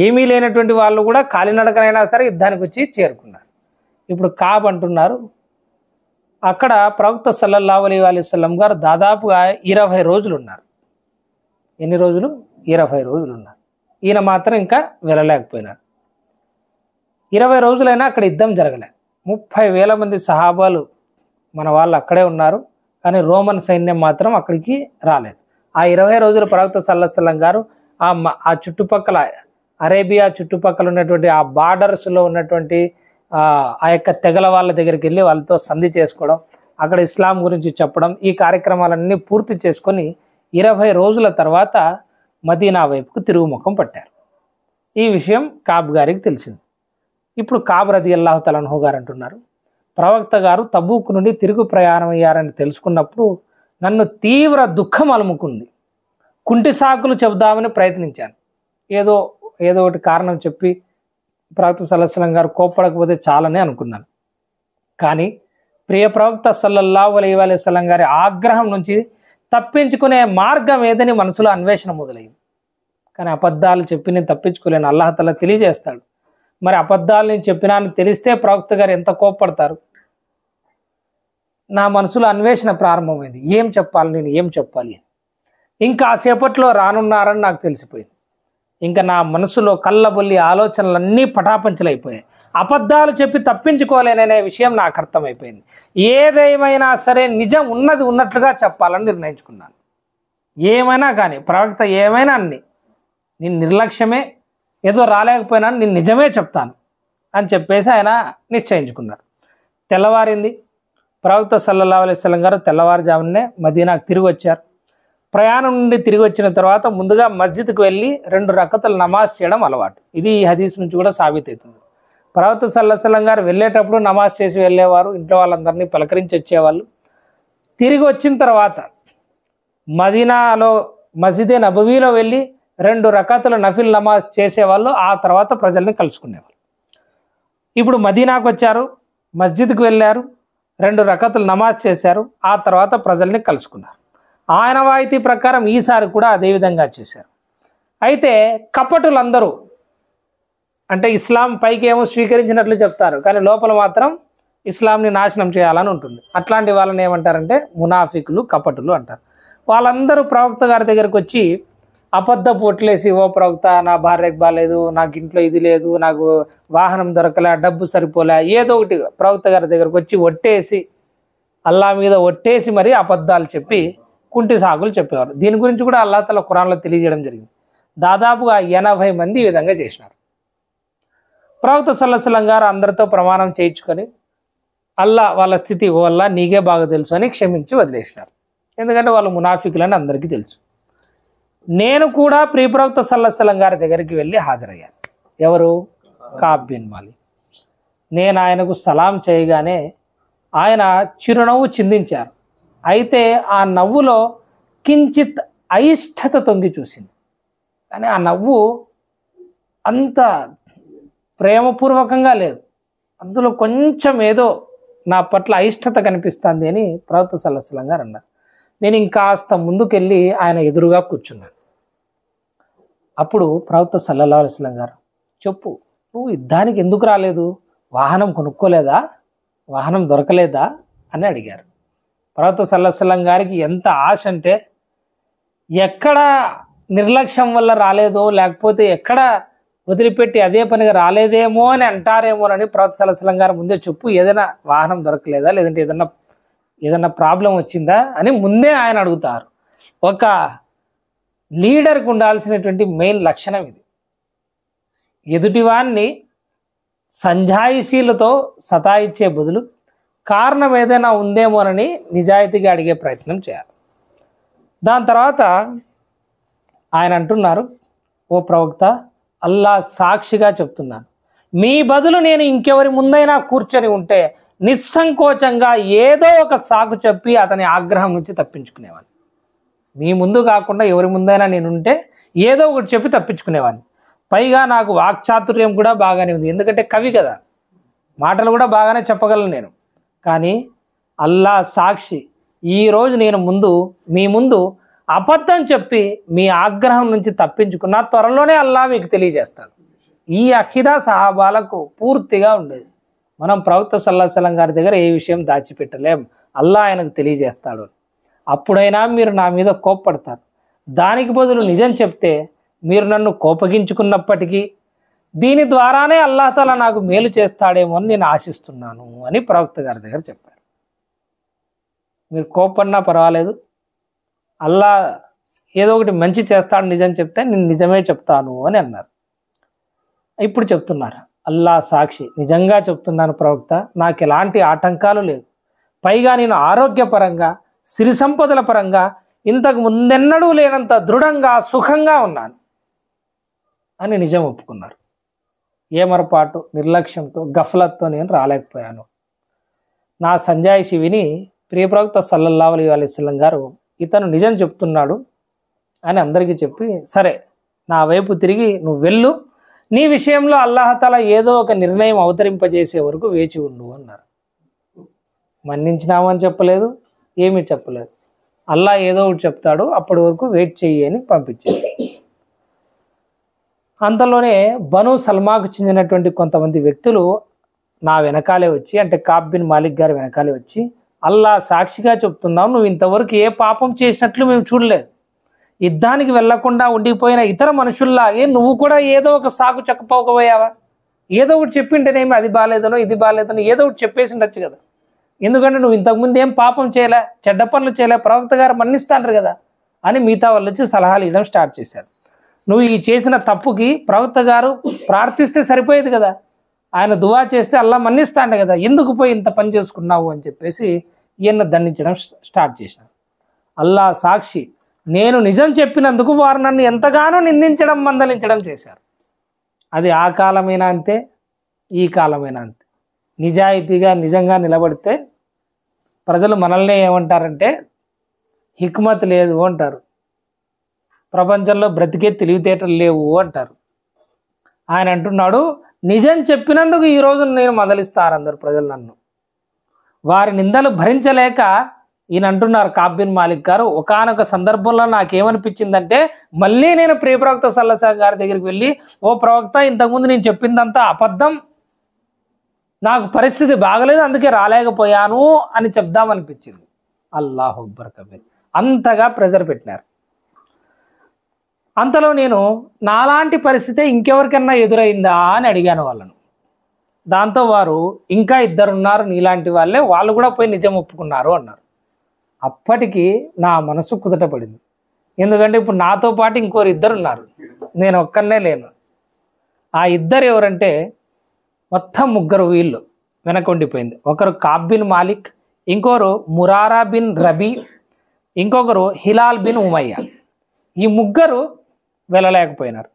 ఏమీ లేనటువంటి వాళ్ళు కూడా కాలినడకనైనా సరే యుద్ధానికి వచ్చి చేరుకున్నారు. ఇప్పుడు కాబ్ అంటున్నారు, అక్కడ ప్రవక్త సల్లల్లాహు అలైహి వసల్లం గారు దాదాపుగా 20 రోజులు ఉన్నారు. ఎన్ని రోజులు? 20 రోజులు ఉన్నారు. ఈయన మాత్రం ఇంకా వెళ్ళలేకపోయినారు. 20 రోజులైనా అక్కడ యుద్ధం జరగలే. 30,000 మంది సహాబాలు మన వాళ్ళు అక్కడే ఉన్నారు, కానీ రోమన్ సైన్యం మాత్రం అక్కడికి రాలేదు. ఆ 20 రోజులు ప్రవక్త సల్లల్లాహు అలైహి వసల్లం గారు ఆ చుట్టుపక్కల అరేబియా చుట్టుపక్కల ఉన్నటువంటి ఆ బార్డర్స్లో ఉన్నటువంటి ఆ యొక్క తెగల వాళ్ళ దగ్గరికి వెళ్ళి వాళ్ళతో సంధి చేసుకోవడం, అక్కడ ఇస్లాం గురించి చెప్పడం, ఈ కార్యక్రమాలన్నీ పూర్తి చేసుకొని 20 రోజుల తర్వాత మదీనా వైపుకు తిరుగుముఖం పట్టారు. ఈ విషయం కాబ్ గారికి తెలిసింది. ఇప్పుడు కాబ్ రదియల్లాహు తఆలా అన్హు గారు అంటున్నారు, ప్రవక్త గారు తబూక్ నుండి తిరుగు ప్రయాణం అయ్యారని తెలుసుకున్నప్పుడు నన్ను తీవ్ర దుఃఖం అలుముకుంది. కుంటి సాకులు చెబుదామని ప్రయత్నించాను. ఏదో ఒకటి కారణం చెప్పి ప్రవక్త సల్లల్లాహు అలైహి వసల్లం గారు కోప్పడకపోతే చాలని అనుకున్నాను. కానీ ప్రియ ప్రవక్త సల్లల్లాహు అలైహి వసల్లం గారి ఆగ్రహం నుంచి తప్పించుకునే మార్గం ఏదని మనసులో అన్వేషణ మొదలైంది. కానీ అబద్ధాలు చెప్పి నేను తప్పించుకోలేను, అల్లాహ్ తాలా తెలియజేస్తాడు. మరి అబద్ధాలు నేను చెప్పినా అని తెలిస్తే ప్రవక్త గారు ఎంత కోప్పడతారు. నా మనసులో అన్వేషణ ప్రారంభమైంది, ఏం చెప్పాలి. ఇంకా సేపట్లో రానున్నారని నాకు తెలిసిపోయింది. ఇంకా నా మనసులో కళ్ళబొల్లి ఆలోచనలన్నీ పటాపంచలైపోయాయి. అబద్ధాలు చెప్పి తప్పించుకోలేననే విషయం నాకు అర్థమైపోయింది. ఏదేమైనా సరే నిజం ఉన్నది ఉన్నట్లుగా చెప్పాలని నిర్ణయించుకున్నాను. ఏమైనా కానీ ప్రవక్త ఏమైనా అన్ని నేను నిర్లక్ష్యమే, ఏదో రాలేకపోయినా నేను నిజమే చెప్తాను అని చెప్పేసి ఆయన నిశ్చయించుకున్నారు. తెల్లవారింది. ప్రవక్త సల్లల్లాహు అలైహి వసల్లం గారు తెల్లవారుజామునే మదీనాకు తిరిగి వచ్చారు. ప్రయాణం నుండి తిరిగి వచ్చిన తర్వాత ముందుగా మస్జిద్కి వెళ్ళి 2 రకతుల నమాజ్ చేయడం అలవాటు. ఇది ఈ హదీస్ నుంచి కూడా సాబితవుతుంది. ప్రవక్త సల్లల్లాహు అలైహి వసల్లం గారు వెళ్ళేటప్పుడు నమాజ్ చేసి వెళ్ళేవారు, ఇంట్లో వాళ్ళందరినీ పలకరించి వచ్చేవాళ్ళు. తిరిగి వచ్చిన తర్వాత మదీనాలో మస్జిదే నబవీలో వెళ్ళి 2 రకాతుల నఫిల్ నమాజ్ చేసేవాళ్ళు, ఆ తర్వాత ప్రజల్ని కలుసుకునేవాళ్ళు. ఇప్పుడు మదీనాకు వచ్చారు, మస్జిద్కి వెళ్ళారు, 2 రకాతులు నమాజ్ చేశారు, ఆ తర్వాత ప్రజల్ని కలుసుకున్నారు. ఆయన వాయితీ ప్రకారం ఈసారి కూడా అదే విధంగా చేశారు. అయితే కపటులందరూ అంటే ఇస్లాం పైకి ఏమో స్వీకరించినట్లు చెప్తారు, కానీ లోపల మాత్రం ఇస్లాంని నాశనం చేయాలని ఉంటుంది. అట్లాంటి వాళ్ళని ఏమంటారంటే మునాఫికులు, కపటులు అంటారు. వాళ్ళందరూ ప్రవక్త గారి దగ్గరికి వచ్చి అబద్ధపు ఒట్లేసి, ఓ ప్రవక్త, నా భార్యకు బాగాలేదు, నాకు ఇంట్లో ఇది లేదు, నాకు వాహనం దొరకలే, డబ్బు సరిపోలే, ఏదో ఒకటి ప్రవక్త గారి దగ్గరకు వచ్చి ఒట్టేసి, అల్లా మీద ఒట్టేసి మరి అబద్ధాలు చెప్పి కుంటి సాకులు చెప్పేవారు. దీని గురించి కూడా అల్లాహ్ తఆలా ఖురాన్లో తెలియజేయడం జరిగింది. దాదాపుగా 80 మంది ఈ విధంగా చేసినారు. ప్రవక్త సల్లల్లాహు అలైహి వసల్లం గారు అందరితో ప్రమాణం చేయించుకొని అల్లా వాళ్ళ స్థితి, ఓ అల్లా నీకే బాగా తెలుసు అని క్షమించి వదిలేసినారు. ఎందుకంటే వాళ్ళు మునాఫికులని అందరికీ తెలుసు. నేను కూడా ప్రవక్త సల్లల్లాహు అలైహి వసల్లం గారి దగ్గరికి వెళ్ళి హాజరయ్యాను. ఎవరు? కఅబ్ బిన్ మాలిక్. నేను ఆయనకు సలాం చేయగానే ఆయన చిరునవ్వు చిందించారు. అయితే ఆ నవ్వులో కించిత్ అయిష్టత తొంగి చూసింది. కానీ ఆ నవ్వు అంత ప్రేమపూర్వకంగా లేదు, అందులో కొంచెం ఏదో నా పట్ల అయిష్టత కనిపిస్తుంది అని ప్రవక్త సల్లల్లాహు అలైహి వసల్లం గారు అన్నారు. నేను ఇంకాస్త ముందుకెళ్ళి ఆయన ఎదురుగా కూర్చున్నాను. అప్పుడు ప్రవక్త సల్లల్లాహు అలైహి వసల్లం గారు, చెప్పు, నువ్వు యుద్ధానికి ఎందుకు రాలేదు? వాహనం కొనుక్కోలేదా? వాహనం దొరకలేదా అని అడిగారు. ప్రవక్త సల్లల్లాహు అలైహి వసల్లం గారికి ఎంత ఆశ అంటే, ఎక్కడ నిర్లక్ష్యం వల్ల రాలేదో, లేకపోతే ఎక్కడ వదిలిపెట్టి అదే పనిగా రాలేదేమో అని అంటారేమోనని ప్రవక్త సల్లల్లాహు అలైహి వసల్లం గారు ముందే చెప్పు, ఏదైనా వాహనం దొరకలేదా, లేదంటే ఏదైనా ప్రాబ్లం వచ్చిందా అని ముందే ఆయన అడుగుతారు. ఒక లీడర్కి ఉండాల్సినటువంటి మెయిన్ లక్షణం ఇది. ఎదుటివాన్ని సంజాయిషీలతో సతాయిచ్చే బదులు కారణం ఏదైనా ఉందేమోనని నిజాయితీగా అడిగే ప్రయత్నం చేయాలి. దాని తర్వాత ఆయన అంటున్నారు, ఓ ప్రవక్త, అల్లా సాక్షిగా చెప్తున్నాను, మీ బదులు నేను ఇంకెవరి ముందైనా కూర్చొని ఉంటే నిస్సంకోచంగా ఏదో ఒక సాకు చెప్పి అతని ఆగ్రహం నుంచి తప్పించుకునేవాడిని. మీ ముందు కాకుండా ఎవరి ముందైనా నేనుంటే ఏదో ఒకటి చెప్పి తప్పించుకునేవాడిని. పైగా నాకు వాక్చాతుర్యం కూడా బాగానే ఉంది, ఎందుకంటే కవి కదా, మాటలు కూడా బాగానే చెప్పగలను నేను. కానీ అల్లా సాక్షి, ఈరోజు నేను మీ ముందు అబద్ధం చెప్పి మీ ఆగ్రహం నుంచి తప్పించుకున్నా త్వరలోనే అల్లా మీకు తెలియజేస్తాను. ఈ అఖిదా సహాబాలకు పూర్తిగా ఉండేది. మనం ప్రవక్త సల్లల్లాహు అలైహి వసల్లం గారి దగ్గర ఏ విషయం దాచిపెట్టలేం, అల్లా ఆయనకు తెలియజేస్తాడు. అప్పుడైనా మీరు నా మీద కోప్పడతారు, దానికి బదులు నిజం చెప్తే మీరు నన్ను కోపగించుకున్నప్పటికీ దీని ద్వారానే అల్లాహ్ తఆలా నాకు మేలు చేస్తాడేమో అని నేను ఆశిస్తున్నాను అని ప్రవక్త గారి దగ్గర చెప్పారు. మీరు కోపడినా పర్వాలేదు, అల్లా ఏదో ఒకటి మంచి చేస్తాడు నిజం చెప్తే నేను నిజమే చెప్తాను అని అన్నారు. ఇప్పుడు చెప్తున్నారు, అల్లా సాక్షి, నిజంగా చెప్తున్నాను ప్రవక్త, నాకు ఎలాంటి ఆటంకాలు లేవు, పైగా నేను ఆరోగ్యపరంగా, సిరి సంపదల పరంగా ఇంతకు ముందెన్నడూ లేనంత దృఢంగా, సుఖంగా ఉన్నాను అని నిజం ఒప్పుకున్నారు. ఏమరపాటు, నిర్లక్ష్యంతో, గఫలత్తో నేను రాలేకపోయాను. నా సంజాయిషి విని ప్రవక్త సల్లల్లాహు అలైహి వసల్లం గారు, ఇతను నిజం చెప్తున్నాడు అని అందరికీ చెప్పి, సరే నా వైపు తిరిగి నువ్వు వెళ్ళు, నీ విషయంలో అల్లాహ్ తఆలా ఏదో ఒక నిర్ణయం అవతరింపజేసే వరకు వేచి ఉండు అన్నారు. మన్నించినామని చెప్పలేదు, ఏమీ చెప్పలేదు. అల్లా ఏదో ఒకటి చెప్తాడు, అప్పటి వరకు వెయిట్ చెయ్యి అని పంపించేసి, అంతలోనే బను సల్మాకు చెందినటువంటి కొంతమంది వ్యక్తులు నా వెనకాలే వచ్చి, అంటే కఅబ్ బిన్ మాలిక్ గారి వెనకాలే వచ్చి, అల్లా సాక్షిగా చెప్తున్నావు, నువ్వు ఇంతవరకు ఏ పాపం చేసినట్లు మేము చూడలేదు, యుద్ధానికి వెళ్లకుండా ఉండిపోయిన ఇతర మనుషుల్లాగే నువ్వు కూడా ఏదో ఒక సాకు చెప్పకపోయావా? ఏదో ఒకటి చెప్పింటేనేమి అది బాగాలేదనో ఇది బాగాలేదనో ఏదో ఒకటి చెప్పేసి ఉండొచ్చు కదా, ఎందుకంటే నువ్వు ఇంతకుముందు ఏం పాపం చేయలే, చెడ్డ పనులు చేయలే, ప్రవక్త గారు మన్నిస్తాంటారు కదా అని మిగతా వాళ్ళు వచ్చి సలహాలు ఇవ్వడం స్టార్ట్ చేశారు. నువ్వు ఈ చేసిన తప్పుకి ప్రవక్త గారు ప్రార్థిస్తే సరిపోయేది కదా, ఆయన దువా చేస్తే అల్లా మన్నిస్తాంట కదా, ఎందుకు పోయి ఇంత పని చేసుకున్నావు అని చెప్పేసి ఈయన దండించడం స్టార్ట్ చేశారు. అల్లా సాక్షి, నేను నిజం చెప్పినందుకు వారు నన్ను ఎంతగానో నిందించడం, మందలించడం చేశారు. అది ఆ కాలమైనా అంతే, ఈ కాలమైనా అంతే. నిజాయితీగా నిజంగా నిలబడితే ప్రజలు మనల్ని ఏమంటారంటే హిక్మత్ లేదు అంటారు. ప్రపంచంలో బ్రతికే తెలివితేటలు లేవు అంటారు. ఆయన అంటున్నాడు, నిజం చెప్పినందుకు ఈరోజు నేను మందలిస్తారు అందరు ప్రజలు నన్ను. వారి నిందలు భరించలేక ఈయన అంటున్నారు కాబ్ బిన్ మాలిక్ గారు, ఒకానొక సందర్భంలో నాకేమనిపించిందంటే మళ్ళీ నేను ప్రియ ప్రవక్త సల్లల్లాహు అలైహి గారి దగ్గరికి వెళ్ళి, ఓ ప్రవక్త, ఇంతకుముందు నేను చెప్పిందంతా అబద్ధం, నాకు పరిస్థితి బాగలేదు అందుకే రాలేకపోయాను అని చెప్దామనిపించింది. అల్లాహు అక్బర్ కబీర్. అంతగా ప్రెజర్ పెట్టినారు. అంతలో నేను నాలాంటి పరిస్థితి ఇంకెవరికన్నా ఎదురైందా అని అడిగాను వాళ్ళను. దాంతో వారు, ఇంకా ఇద్దరున్నారు నీలాంటి వాళ్ళే, వాళ్ళు కూడా పోయి నిజం ఒప్పుకున్నారు అన్నారు. అప్పటికి నా మనసు కుదుట పడింది. ఎందుకంటే ఇప్పుడు నాతో పాటు ఇంకోరు ఇద్దరు ఉన్నారు, నేను ఒక్కనే లేను. ఆ ఇద్దరు ఎవరంటే మొత్తం ముగ్గురు వీళ్ళు వెనకొండిపోయింది. ఒకరు కాబ్ బిన్ మాలిక్, ఇంకొకరు మురారా బిన్ రబీ, ఇంకొకరు హిలాల్ బిన్ ఉమయ్య. ఈ ముగ్గురు వెళ్ళలేకపోయినారు.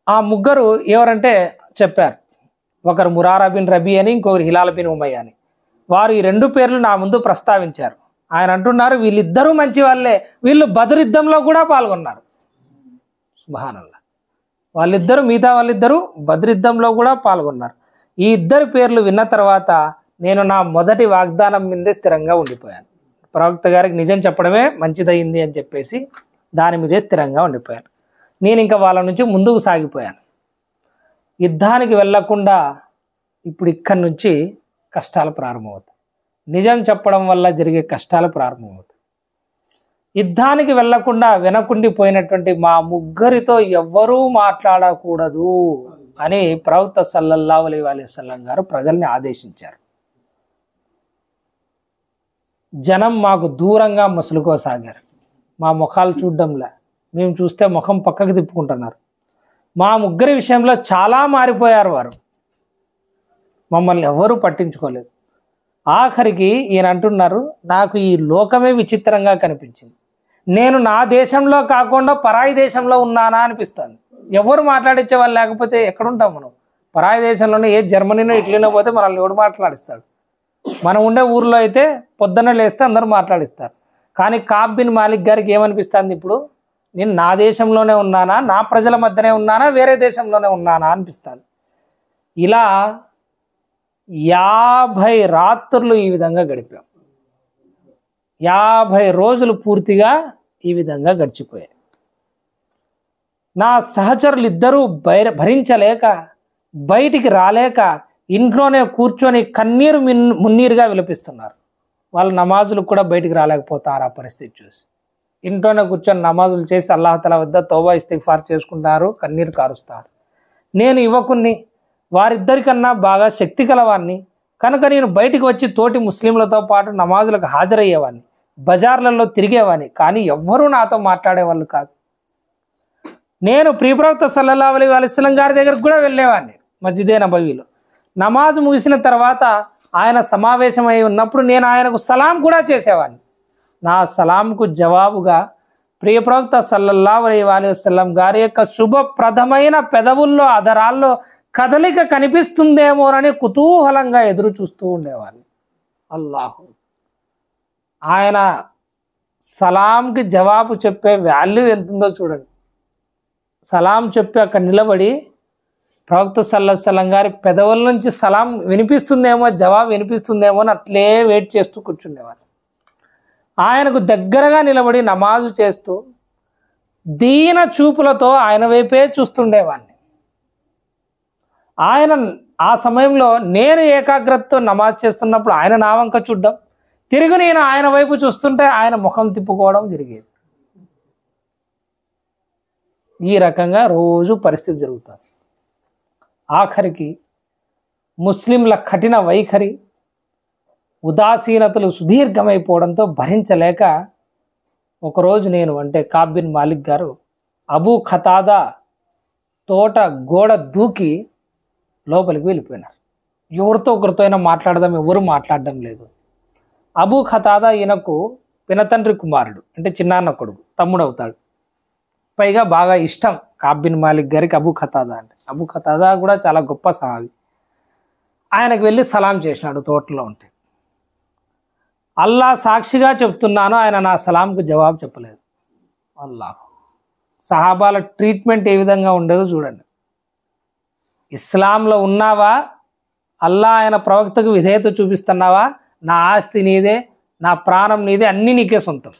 ఆ ముగ్గురు ఎవరంటే చెప్పారు, ఒకరు మురారా బిన్ రబీ అని, ఇంకొకరు హిలాల్ బిన్ ఉమయ్య అని. వారు ఈ రెండు పేర్లు నా ముందు ప్రస్తావించారు. ఆయన అంటున్నారు, వీళ్ళిద్దరూ మంచి వాళ్ళే, వీళ్ళు బద్ర్ యుద్ధంలో కూడా పాల్గొన్నారు. సుబ్హానల్లాహ్. వాళ్ళిద్దరూ, మిగతా వాళ్ళిద్దరూ బద్ర్ యుద్ధంలో కూడా పాల్గొన్నారు. ఈ ఇద్దరు పేర్లు విన్న తర్వాత నేను నా మొదటి వాగ్దానం మీదే స్థిరంగా ఉండిపోయాను. ప్రవక్త గారికి నిజం చెప్పడమే మంచిదయింది అని చెప్పేసి దాని మీదే స్థిరంగా ఉండిపోయాను. నేను ఇంకా వాళ్ళ నుంచి ముందుకు సాగిపోయాను. యుద్ధానికి వెళ్లకుండా ఇప్పుడు ఇక్కడి నుంచి కష్టాలు ప్రారంభమవుతాయి. నిజం చెప్పడం వల్ల జరిగే కష్టాలు ప్రారంభమవుతాయి. యుద్ధానికి వెళ్లకుండా వెనకుండిపోయినటువంటి మా ముగ్గురితో ఎవ్వరూ మాట్లాడకూడదు అని ప్రవక్త సల్లల్లాహు అలైహి వసల్లం గారు ప్రజల్ని ఆదేశించారు. జనం మాకు దూరంగా మసులుకోసాగారు. మా ముఖాలు చూడడంలా, మేము చూస్తే ముఖం పక్కకు తిప్పుకుంటున్నారు. మా ముగ్గురి విషయంలో చాలా మారిపోయారు వారు. మమ్మల్ని ఎవరూ పట్టించుకోలేదు. ఆఖరికి ఈయన అంటున్నారు, నాకు ఈ లోకమే విచిత్రంగా కనిపించింది. నేను నా దేశంలో కాకుండా పరాయి దేశంలో ఉన్నానా అనిపిస్తుంది. ఎవరు మాట్లాడించే వాళ్ళు లేకపోతే ఎక్కడుంటాం మనం? పరాయి దేశంలోనే, ఏ జర్మనీనో ఇటలీనో పోతే మనల్ని ఎవడు మాట్లాడిస్తాడు? మనం ఉండే ఊర్లో అయితే పొద్దున్న లేస్తే అందరూ మాట్లాడిస్తారు. కానీ కాబ్ బిన్ మాలిక్ గారికి ఏమనిపిస్తుంది ఇప్పుడు? నేను నా దేశంలోనే ఉన్నానా, నా ప్రజల మధ్యనే ఉన్నానా, వేరే దేశంలోనే ఉన్నానా అనిపిస్తుంది. ఇలా 50 రాత్రులు ఈ విధంగా గడిపాం. 50 రోజులు పూర్తిగా ఈ విధంగా గడిచిపోయాయి. నా సహచరులు ఇద్దరూ భరించలేక బయటికి రాలేక ఇంట్లోనే కూర్చొని కన్నీరు మున్నీరుగా విలపిస్తున్నారు. వాళ్ళు నమాజులకు కూడా బయటికి రాలేకపోతారు. ఆ పరిస్థితి చూసి ఇంట్లోనే కూర్చొని నమాజులు చేసి అల్లాహ్ తఆలా వద్ద తౌబా ఇస్తిగ్ఫార్ చేసుకుంటారు, కన్నీరు కారుస్తారు. నేను యువకుణ్ణి, వారిద్దరికన్నా బాగా శక్తి కలవాన్ని కనుక నేను బయటికి వచ్చి తోటి ముస్లింలతో పాటు నమాజులకు హాజరయ్యేవాడిని, బజార్లలో తిరిగేవాడిని. కానీ ఎవ్వరూ నాతో మాట్లాడేవాళ్ళు కాదు. నేను ప్రియ ప్రవక్త సల్లల్లాహు అలైహి వసల్లం గారి దగ్గరకు కూడా వెళ్ళేవాడిని. మస్జిదే నబవీలో నమాజ్ ముగిసిన తర్వాత ఆయన సమావేశమై ఉన్నప్పుడు నేను ఆయనకు సలాం కూడా చేసేవాడిని. నా సలాంకు జవాబుగా ప్రియ ప్రవక్త సల్లల్లాహు అలైహి వసల్లం గారి యొక్క శుభప్రదమైన పెదవుల్లో, అధరాల్లో కదలిక కనిపిస్తుందేమోనని కుతూహలంగా ఎదురు చూస్తూ ఉండేవాడిని. అల్లాహు. ఆయన సలాంకి జవాబు చెప్పే వాల్యూ ఎంతుందో చూడండి. సలాం చెప్పి అక్కడ నిలబడి ప్రవక్త సల్లల్లాహు అలైహి వసల్లం గారి పెదవుల నుంచి సలాం వినిపిస్తుందేమో, జవాబు వినిపిస్తుందేమో అని అట్లే వెయిట్ చేస్తూ కూర్చుండేవారు. ఆయనకు దగ్గరగా నిలబడి నమాజు చేస్తూ దీన చూపులతో ఆయన వైపే చూస్తుండేవాడిని. ఆయన ఆ సమయంలో నేను ఏకాగ్రతతో నమాజ్ చేస్తున్నప్పుడు ఆయన నా వంక చూడడం, తిరిగి నేను ఆయన వైపు చూస్తుంటే ఆయన ముఖం తిప్పుకోవడం జరిగేది. ఈ రకంగా రోజు పరిస్థితి జరుగుతుంది. ఆఖరికి ముస్లింల కఠిన వైఖరి, ఉదాసీనతలు సుదీర్ఘమైపోవడంతో భరించలేక ఒకరోజు నేను, అంటే కాబ్ బిన్ మాలిక్ గారు, అబూ ఖతాదా తోట గోడ దూకి లోపలికి వెళ్ళిపోయినారు. ఎవరితో ఒకరితో అయినా మాట్లాడదాం, ఎవరు మాట్లాడడం లేదు. అబూ ఖతాదా ఈయనకు పినతండ్రి కుమారుడు, అంటే చిన్నాన్న కొడుకు, తమ్ముడు అవుతాడు. పైగా బాగా ఇష్టం కాబ్ బిన్ మాలిక్ గారికి అబూ ఖతాదా అంటే. అబూ ఖతాదా కూడా చాలా గొప్ప సహాబీ. ఆయనకు వెళ్ళి సలాం చేసినాడు తోటలో ఉంటే. అల్లా సాక్షిగా చెప్తున్నాను, ఆయన నా సలాంకు జవాబు చెప్పలేదు. అల్లాహ్. సహాబాల ట్రీట్మెంట్ ఏ విధంగా ఉండేదో చూడండి. ఇస్లాంలో ఉన్నావా, అల్లా ఆయన ప్రవక్తకు విధేయత చూపిస్తున్నావా, నా ఆస్తి నీదే, నా ప్రాణం నీదే, అన్నీ నీకే సొంతం.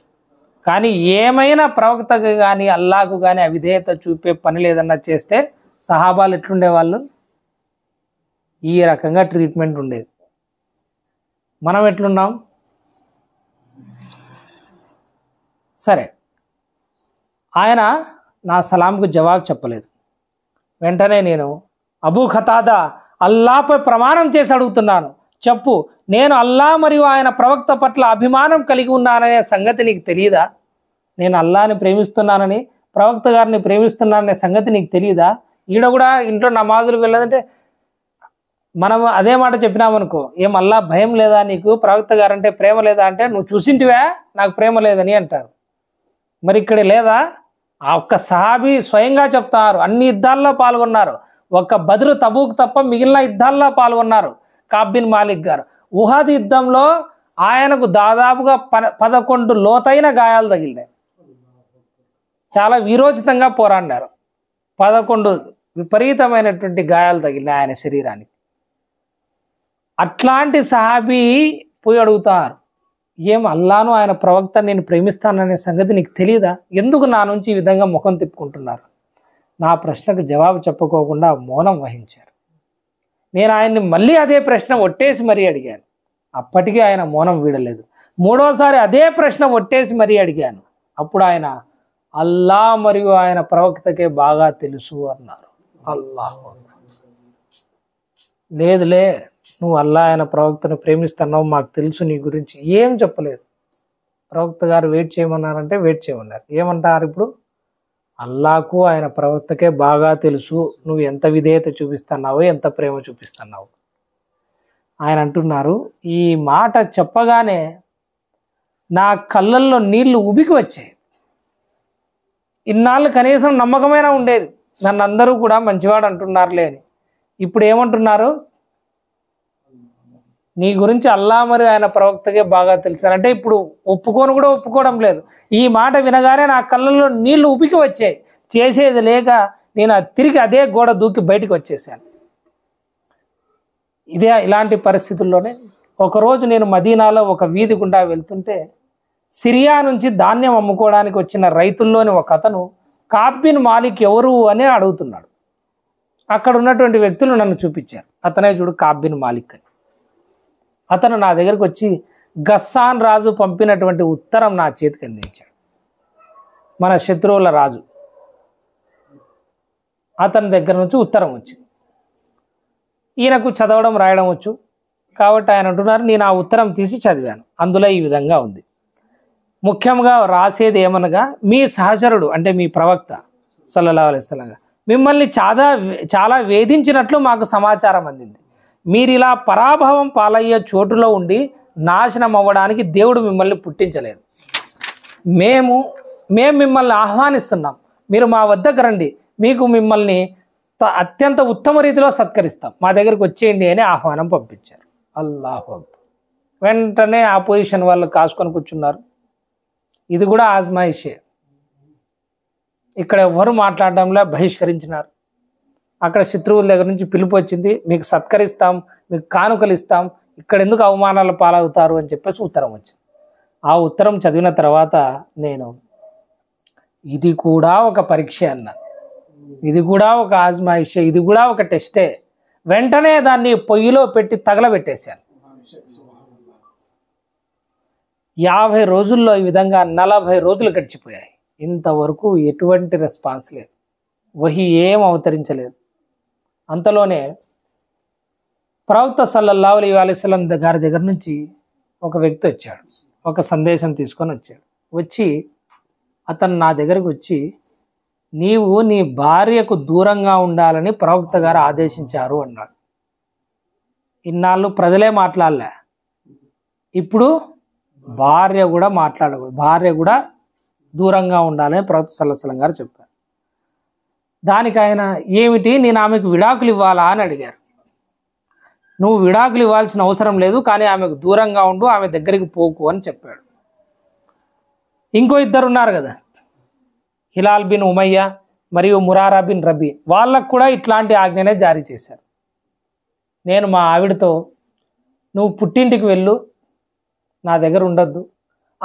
కానీ ఏమైనా ప్రవక్తకు కానీ అల్లాకు కానీ అవిధేయత చూపే పని లేదన్నా చేస్తే సహాబాలు ఎట్లుండేవాళ్ళు? ఈ రకంగా ట్రీట్మెంట్ ఉండేది. మనం ఎట్లున్నాం? సరే, ఆయన నా సలాంకు జవాబు చెప్పలేదు. వెంటనే నేను, అబూ ఖతాదా, అల్లాపై ప్రమాణం చేసి అడుగుతున్నాను, చెప్పు, నేను అల్లా మరియు ఆయన ప్రవక్త పట్ల అభిమానం కలిగి ఉన్నాననే సంగతి నీకు తెలియదా? నేను అల్లాని ప్రేమిస్తున్నానని, ప్రవక్త గారిని ప్రేమిస్తున్నాననే సంగతి నీకు తెలియదా? ఈడ కూడా ఇంట్లో నమాజులకు వెళ్ళదంటే మనం అదే మాట చెప్పినామనుకో, ఏం అల్లా భయం లేదా నీకు, ప్రవక్త గారంటే ప్రేమ లేదా అంటే, నువ్వు చూసింటివా నాకు ప్రేమ లేదని అంటారు. మరి ఇక్కడ లేదా? ఆ ఒక్క సహాబీ స్వయంగా చెప్తారు, అన్ని యుద్ధాల్లో పాల్గొన్నారు, ఒక్క బద్రు తబూక్ తప్ప మిగిలిన యుద్ధాల్లో పాల్గొన్నారు. కాబ్ బిన్ మాలిక్ గారు ఉహద్ యుద్ధంలో ఆయనకు దాదాపుగా 11 లోతైన గాయాలు తగిలినాయి. చాలా వీరోచితంగా పోరాడారు. 11 విపరీతమైనటువంటి గాయాలు తగిలినాయి ఆయన శరీరానికి. అట్లాంటి సహాబీ పోయి అడుగుతారు, ఏం అల్లాను ఆయన ప్రవక్త నేను ప్రేమిస్తాననే సంగతి నీకు తెలియదా? ఎందుకు నా నుంచి ఈ విధంగా ముఖం తిప్పుకుంటున్నారు? నా ప్రశ్నకు జవాబు చెప్పుకోకుండా మౌనం వహించారు. నేను ఆయన్ని మళ్ళీ అదే ప్రశ్న ఒట్టేసి మరీ అడిగాను. అప్పటికీ ఆయన మౌనం వీడలేదు. మూడోసారి అదే ప్రశ్న ఒట్టేసి మరీ అడిగాను. అప్పుడు ఆయన, అల్లా మరియు ఆయన ప్రవక్తకే బాగా తెలుసు అన్నారు. అల్లాహ్. లేదులే, నువ్వు అల్లా ఆయన ప్రవక్తను ప్రేమిస్తున్నావు, మాకు తెలుసు నీ గురించి. ఏం చెప్పలేదు. ప్రవక్త గారు వెయిట్ చేయమన్నారంటే వెయిట్ చేయమన్నారు. ఏమంటారు ఇప్పుడు? అల్లాకు ఆయన ప్రవక్తకే బాగా తెలుసు నువ్వు ఎంత విధేయత చూపిస్తున్నావో, ఎంత ప్రేమ చూపిస్తున్నావు. ఆయన అంటున్నారు, ఈ మాట చెప్పగానే నా కళ్ళల్లో నీళ్లు ఉబికి వచ్చాయి. ఇన్నాళ్ళు కనీసం నమ్మకమైనా ఉండేది, నన్ను అందరూ కూడా మంచివాడు అంటున్నారులే అని. ఇప్పుడు ఏమంటున్నారు? నీ గురించి అల్లా మరియు ఆయన ప్రవక్తకే బాగా తెలుసు అంటే ఇప్పుడు ఒప్పుకోవడం లేదు. ఈ మాట వినగానే నా కళ్ళల్లో నీళ్లు ఉబికి వచ్చాయి. చేసేది లేక నేను తిరిగి అదే గోడ దూకి బయటికి వచ్చేసాను. ఇలాంటి పరిస్థితుల్లోనే ఒకరోజు నేను మదీనాలో ఒక వీధి గుండా వెళ్తుంటే సిరియా నుంచి ధాన్యం అమ్ముకోవడానికి వచ్చిన రైతుల్లోని ఒక అతను కాబ్ బిన్ మాలిక్ ఎవరు అని అడుగుతున్నాడు. అక్కడ ఉన్నటువంటి వ్యక్తులు నన్ను చూపించారు. అతనే చూడు కాబ్ బిన్ మాలిక్ అని. అతను నా దగ్గరకు వచ్చి గస్సాన్ రాజు పంపినటువంటి ఉత్తరం నా చేతికి అందించాడు. మన శత్రువుల రాజు, అతని దగ్గర నుంచి ఉత్తరం వచ్చింది. ఈయనకు చదవడం రాయడం వచ్చు కాబట్టి ఆయన అంటున్నారు, నేను ఆ ఉత్తరం తీసి చదివాను. అందులో ఈ విధంగా ఉంది. ముఖ్యంగా రాసేది ఏమనగా, మీ సహచరుడు అంటే మీ ప్రవక్త సల్లల్లాహు అలైహి వసల్లం మిమ్మల్ని చాలా వేధించినట్లు మాకు సమాచారం అందింది. మీరు ఇలా పరాభవం పాలయ్యే చోటులో ఉండి నాశనం అవ్వడానికి దేవుడు మిమ్మల్ని పుట్టించలేదు. మేము మిమ్మల్ని ఆహ్వానిస్తున్నాం, మీరు మా వద్దకు రండి, మీకు మిమ్మల్ని అత్యంత ఉత్తమ రీతిలో సత్కరిస్తాం, మా దగ్గరికి వచ్చేయండి అని ఆహ్వానం పంపించారు. అల్లాహు అక్బర్. వెంటనే ఆపోజిషన్ వాళ్ళు కాసుకొని కూర్చున్నారు. ఇది కూడా ఆజ్మాయిషే. ఇక్కడ ఎవరు మాట్లాడడంలో బహిష్కరించినారు. అక్కడ శత్రువుల దగ్గర నుంచి పిలుపు వచ్చింది, మీకు సత్కరిస్తాం, మీకు కానుకలు ఇస్తాం, ఇక్కడ ఎందుకు అవమానాల పాలవుతారు అని చెప్పేసి ఉత్తరం వచ్చింది. ఆ ఉత్తరం చదివిన తర్వాత నేను, ఇది కూడా ఒక పరీక్ష అన్న, ఇది కూడా ఒక ఆజ్మాయిషే, ఇది కూడా ఒక టెస్టే. వెంటనే దాన్ని పొయ్యిలో పెట్టి తగలబెట్టేశాను. 50 రోజుల్లో ఈ విధంగా 40 రోజులు గడిచిపోయాయి. ఇంతవరకు ఎటువంటి రెస్పాన్స్ లేదు, వహీ ఏం అవతరించలేదు. అంతలోనే ప్రవక్త సల్లల్లాహు అలైహి వసల్లం గారి దగ్గర నుంచి ఒక వ్యక్తి వచ్చాడు, ఒక సందేశం తీసుకొని వచ్చాడు. వచ్చి అతను నా దగ్గరకు వచ్చి, నీవు నీ భార్యకు దూరంగా ఉండాలని ప్రవక్త గారు ఆదేశించారు అన్నాడు. ఇన్నాళ్ళు ప్రజలే మాట్లాడలే, ఇప్పుడు భార్య కూడా మాట్లాడకూడదు, భార్య కూడా దూరంగా ఉండాలని ప్రవక్త సల్లల్లాహు అలైహి వసల్లం గారు చెప్పారు. దానికి ఆయన, ఏమిటి, నేను ఆమెకు విడాకులు ఇవ్వాలా అని అడిగారు. నువ్వు విడాకులు ఇవ్వాల్సిన అవసరం లేదు, కానీ ఆమెకు దూరంగా ఉండు, ఆమె దగ్గరికి పోకు అని చెప్పాడు. ఇంకో ఇద్దరు ఉన్నారు కదా, హిలాల్ బిన్ ఉమయ్య మరియు మురారా బిన్ రబీ వాళ్ళకు కూడా ఇట్లాంటి ఆజ్ఞనే జారీ చేశారు. నేను మా ఆవిడతో, నువ్వు పుట్టింటికి వెళ్ళు, నా దగ్గర ఉండొద్దు,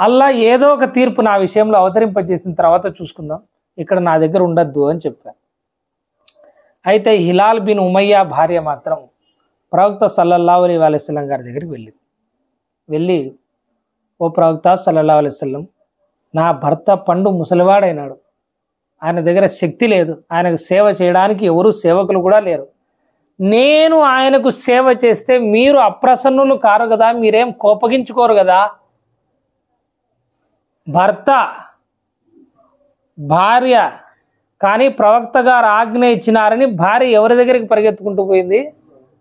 అల్లా ఏదో ఒక తీర్పు నా విషయంలో అవతరింపజేసిన తర్వాత చూసుకుందాం, ఇక్కడ నా దగ్గర ఉండొద్దు అని చెప్పాను. అయితే హిలాల్ బిన్ ఉమయ్య భార్య మాత్రం ప్రవక్త సల్లల్లాహు అలైహి వసల్లం గారి దగ్గరికి వెళ్ళి ఓ ప్రవక్త సల్లల్లాహు అలైహి వసల్లం, నా భర్త పండు ముసలివాడైనాడు, ఆయన దగ్గర శక్తి లేదు, ఆయనకు సేవ చేయడానికి ఎవరు సేవకులు కూడా లేరు, నేను ఆయనకు సేవ చేస్తే మీరు అప్రసన్నులు కారు కదా, మీరేం కోపగించుకోరు కదా. భర్త భార్య కానీ ప్రవక్త గారు ఆజ్ఞ ఇచ్చినారని భార్య ఎవరి దగ్గరికి పరిగెత్తుకుంటూ పోయింది?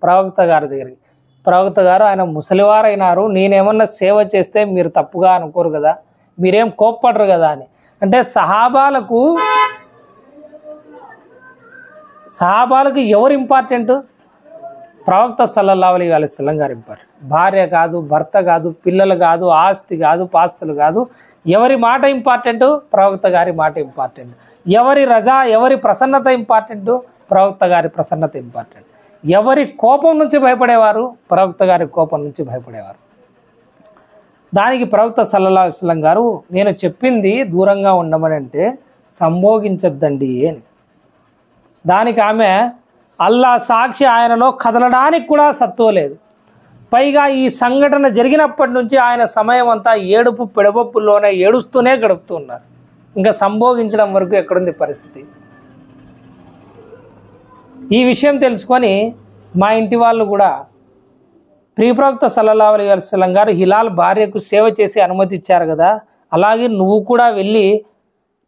ప్రవక్త గారి దగ్గరికి. ప్రవక్త గారు, ఆయన ముసలివారైనారు, నేనేమన్నా సేవ చేస్తే మీరు తప్పుగా అనుకోరు కదా, మీరేం కోప్పడరు కదా అని. అంటే సహాబాలకు ఎవరు ఇంపార్టెంట్? ప్రవక్త సల్లల్లాహు అలైహి వసల్లం గారు ఇంపార్టెంట్. భార్య కాదు, భర్త కాదు, పిల్లలు కాదు, ఆస్తి కాదు, పాస్తులు కాదు, ఎవరి మాట ఇంపార్టెంట్? ప్రవక్త గారి మాట ఇంపార్టెంట్. ఎవరి రజా, ఎవరి ప్రసన్నత ఇంపార్టెంట్? ప్రవక్త గారి ప్రసన్నత ఇంపార్టెంట్. ఎవరి కోపం నుంచి భయపడేవారు? ప్రవక్త గారి కోపం నుంచి భయపడేవారు. దానికి ప్రవక్త సల్లల్లాహు అలైహి వసల్లం గారు, నేను చెప్పింది దూరంగా ఉండమని అంటే సంభోగించొద్దండి అని. దానికి ఆమె, అల్లా సాక్షి, ఆయనలో కదలడానికి కూడా సత్తువ లేదు, పైగా ఈ సంఘటన జరిగినప్పటి నుంచి ఆయన సమయం అంతా ఏడుపు పెడబొప్పుల్లోనే ఏడుస్తూనే గడుపుతూ ఉన్నారు, ఇంకా సంభోగించడం వరకు ఎక్కడుంది పరిస్థితి. ఈ విషయం తెలుసుకొని మా ఇంటి వాళ్ళు కూడా ప్రియప్రవక్త సల్లల్లాహు అలైహి వసల్లం గారు హిలాల్ భార్యకు సేవ చేసి అనుమతి ఇచ్చారు కదా, అలాగే నువ్వు కూడా వెళ్ళి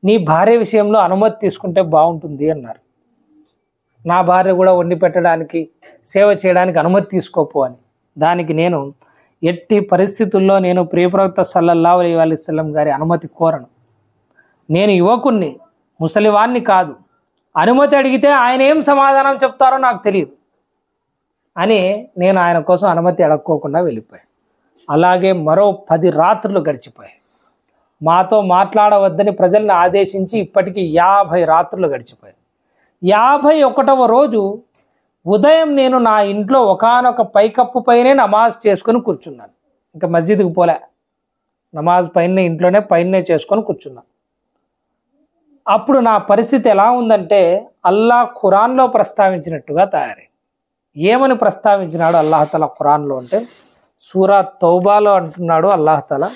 నీ భార్య విషయంలో అనుమతి తీసుకుంటే బాగుంటుంది అన్నారు. నా భార్య కూడా వండి పెట్టడానికి, సేవ చేయడానికి అనుమతి తీసుకోపో అని. దానికి నేను, ఎట్టి పరిస్థితుల్లో నేను ప్రియప్రవక్త సల్లల్లాహు అలైహి వసల్లం గారి అనుమతి కోరను, నేను యువకుణ్ణి, ముసలివాణ్ణి కాదు, అనుమతి అడిగితే ఆయన ఏం సమాధానం చెప్తారో నాకు తెలియదు అని నేను ఆయన కోసం అనుమతి అడక్కోకుండా వెళ్ళిపోయాను. అలాగే మరో 10 రాత్రులు గడిచిపోయాయి. మాతో మాట్లాడవద్దని ప్రజల్ని ఆదేశించి ఇప్పటికీ 50 రాత్రులు గడిచిపోయాయి. 51వ రోజు ఉదయం నేను నా ఇంట్లో ఒకానొక పైకప్పు పైనే నమాజ్ చేసుకొని కూర్చున్నాను. ఇంకా మస్జిద్కి పోలే, నమాజ్ పైన ఇంట్లోనే పైనే చేసుకొని కూర్చున్నాను. అప్పుడు నా పరిస్థితి ఎలా ఉందంటే అల్లా ఖురాన్లో ప్రస్తావించినట్టుగా తయారైంది. ఏమని ప్రస్తావించినాడు అల్లాహ్ తఆలా ఖురాన్లో అంటే, సూరా తౌబాలో అంటున్నాడు అల్లాహ్ తఆలా,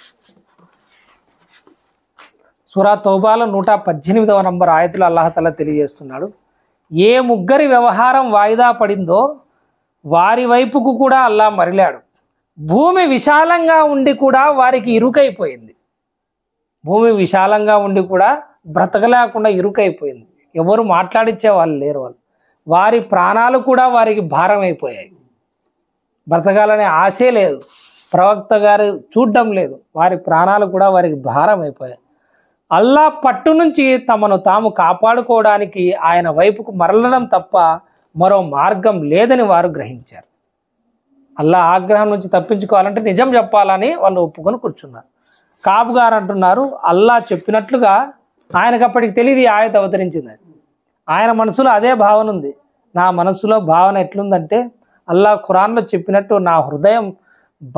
సూరా తౌబాలో 118వ నంబర్ ఆయతులు అల్లాహ్ తఆలా తెలియజేస్తున్నాడు, ఏ ముగ్గురి వ్యవహారం వాయిదా పడిందో వారి వైపుకు కూడా అల్లా మరలాడు, భూమి విశాలంగా ఉండి కూడా వారికి ఇరుకైపోయింది. భూమి విశాలంగా ఉండి కూడా బ్రతకలేకుండా ఇరుకైపోయింది, ఎవరు మాట్లాడించే వాళ్ళు లేరు, వారి ప్రాణాలు కూడా వారికి భారం అయిపోయాయి, బ్రతకాలనే ఆశే లేదు, ప్రవక్త గారు చూడడం లేదు, వారి ప్రాణాలు కూడా వారికి భారం అయిపోయాయి. అల్లా పట్టు నుంచి తమను తాము కాపాడుకోవడానికి ఆయన వైపుకు మరలడం తప్ప మరో మార్గం లేదని వారు గ్రహించారు. అల్లా ఆగ్రహం నుంచి తప్పించుకోవాలంటే నిజం చెప్పాలని వాళ్ళు ఒప్పుకొని కూర్చున్నారు. కాబు గారు అంటున్నారు, అల్లా చెప్పినట్లుగా ఆయనకు అప్పటికి తెలియదు ఈ ఆయత అవతరించిందని. ఆయన మనసులో అదే భావన ఉంది. నా మనసులో భావన ఎట్లుందంటే, అల్లా ఖురాన్లో చెప్పినట్టు నా హృదయం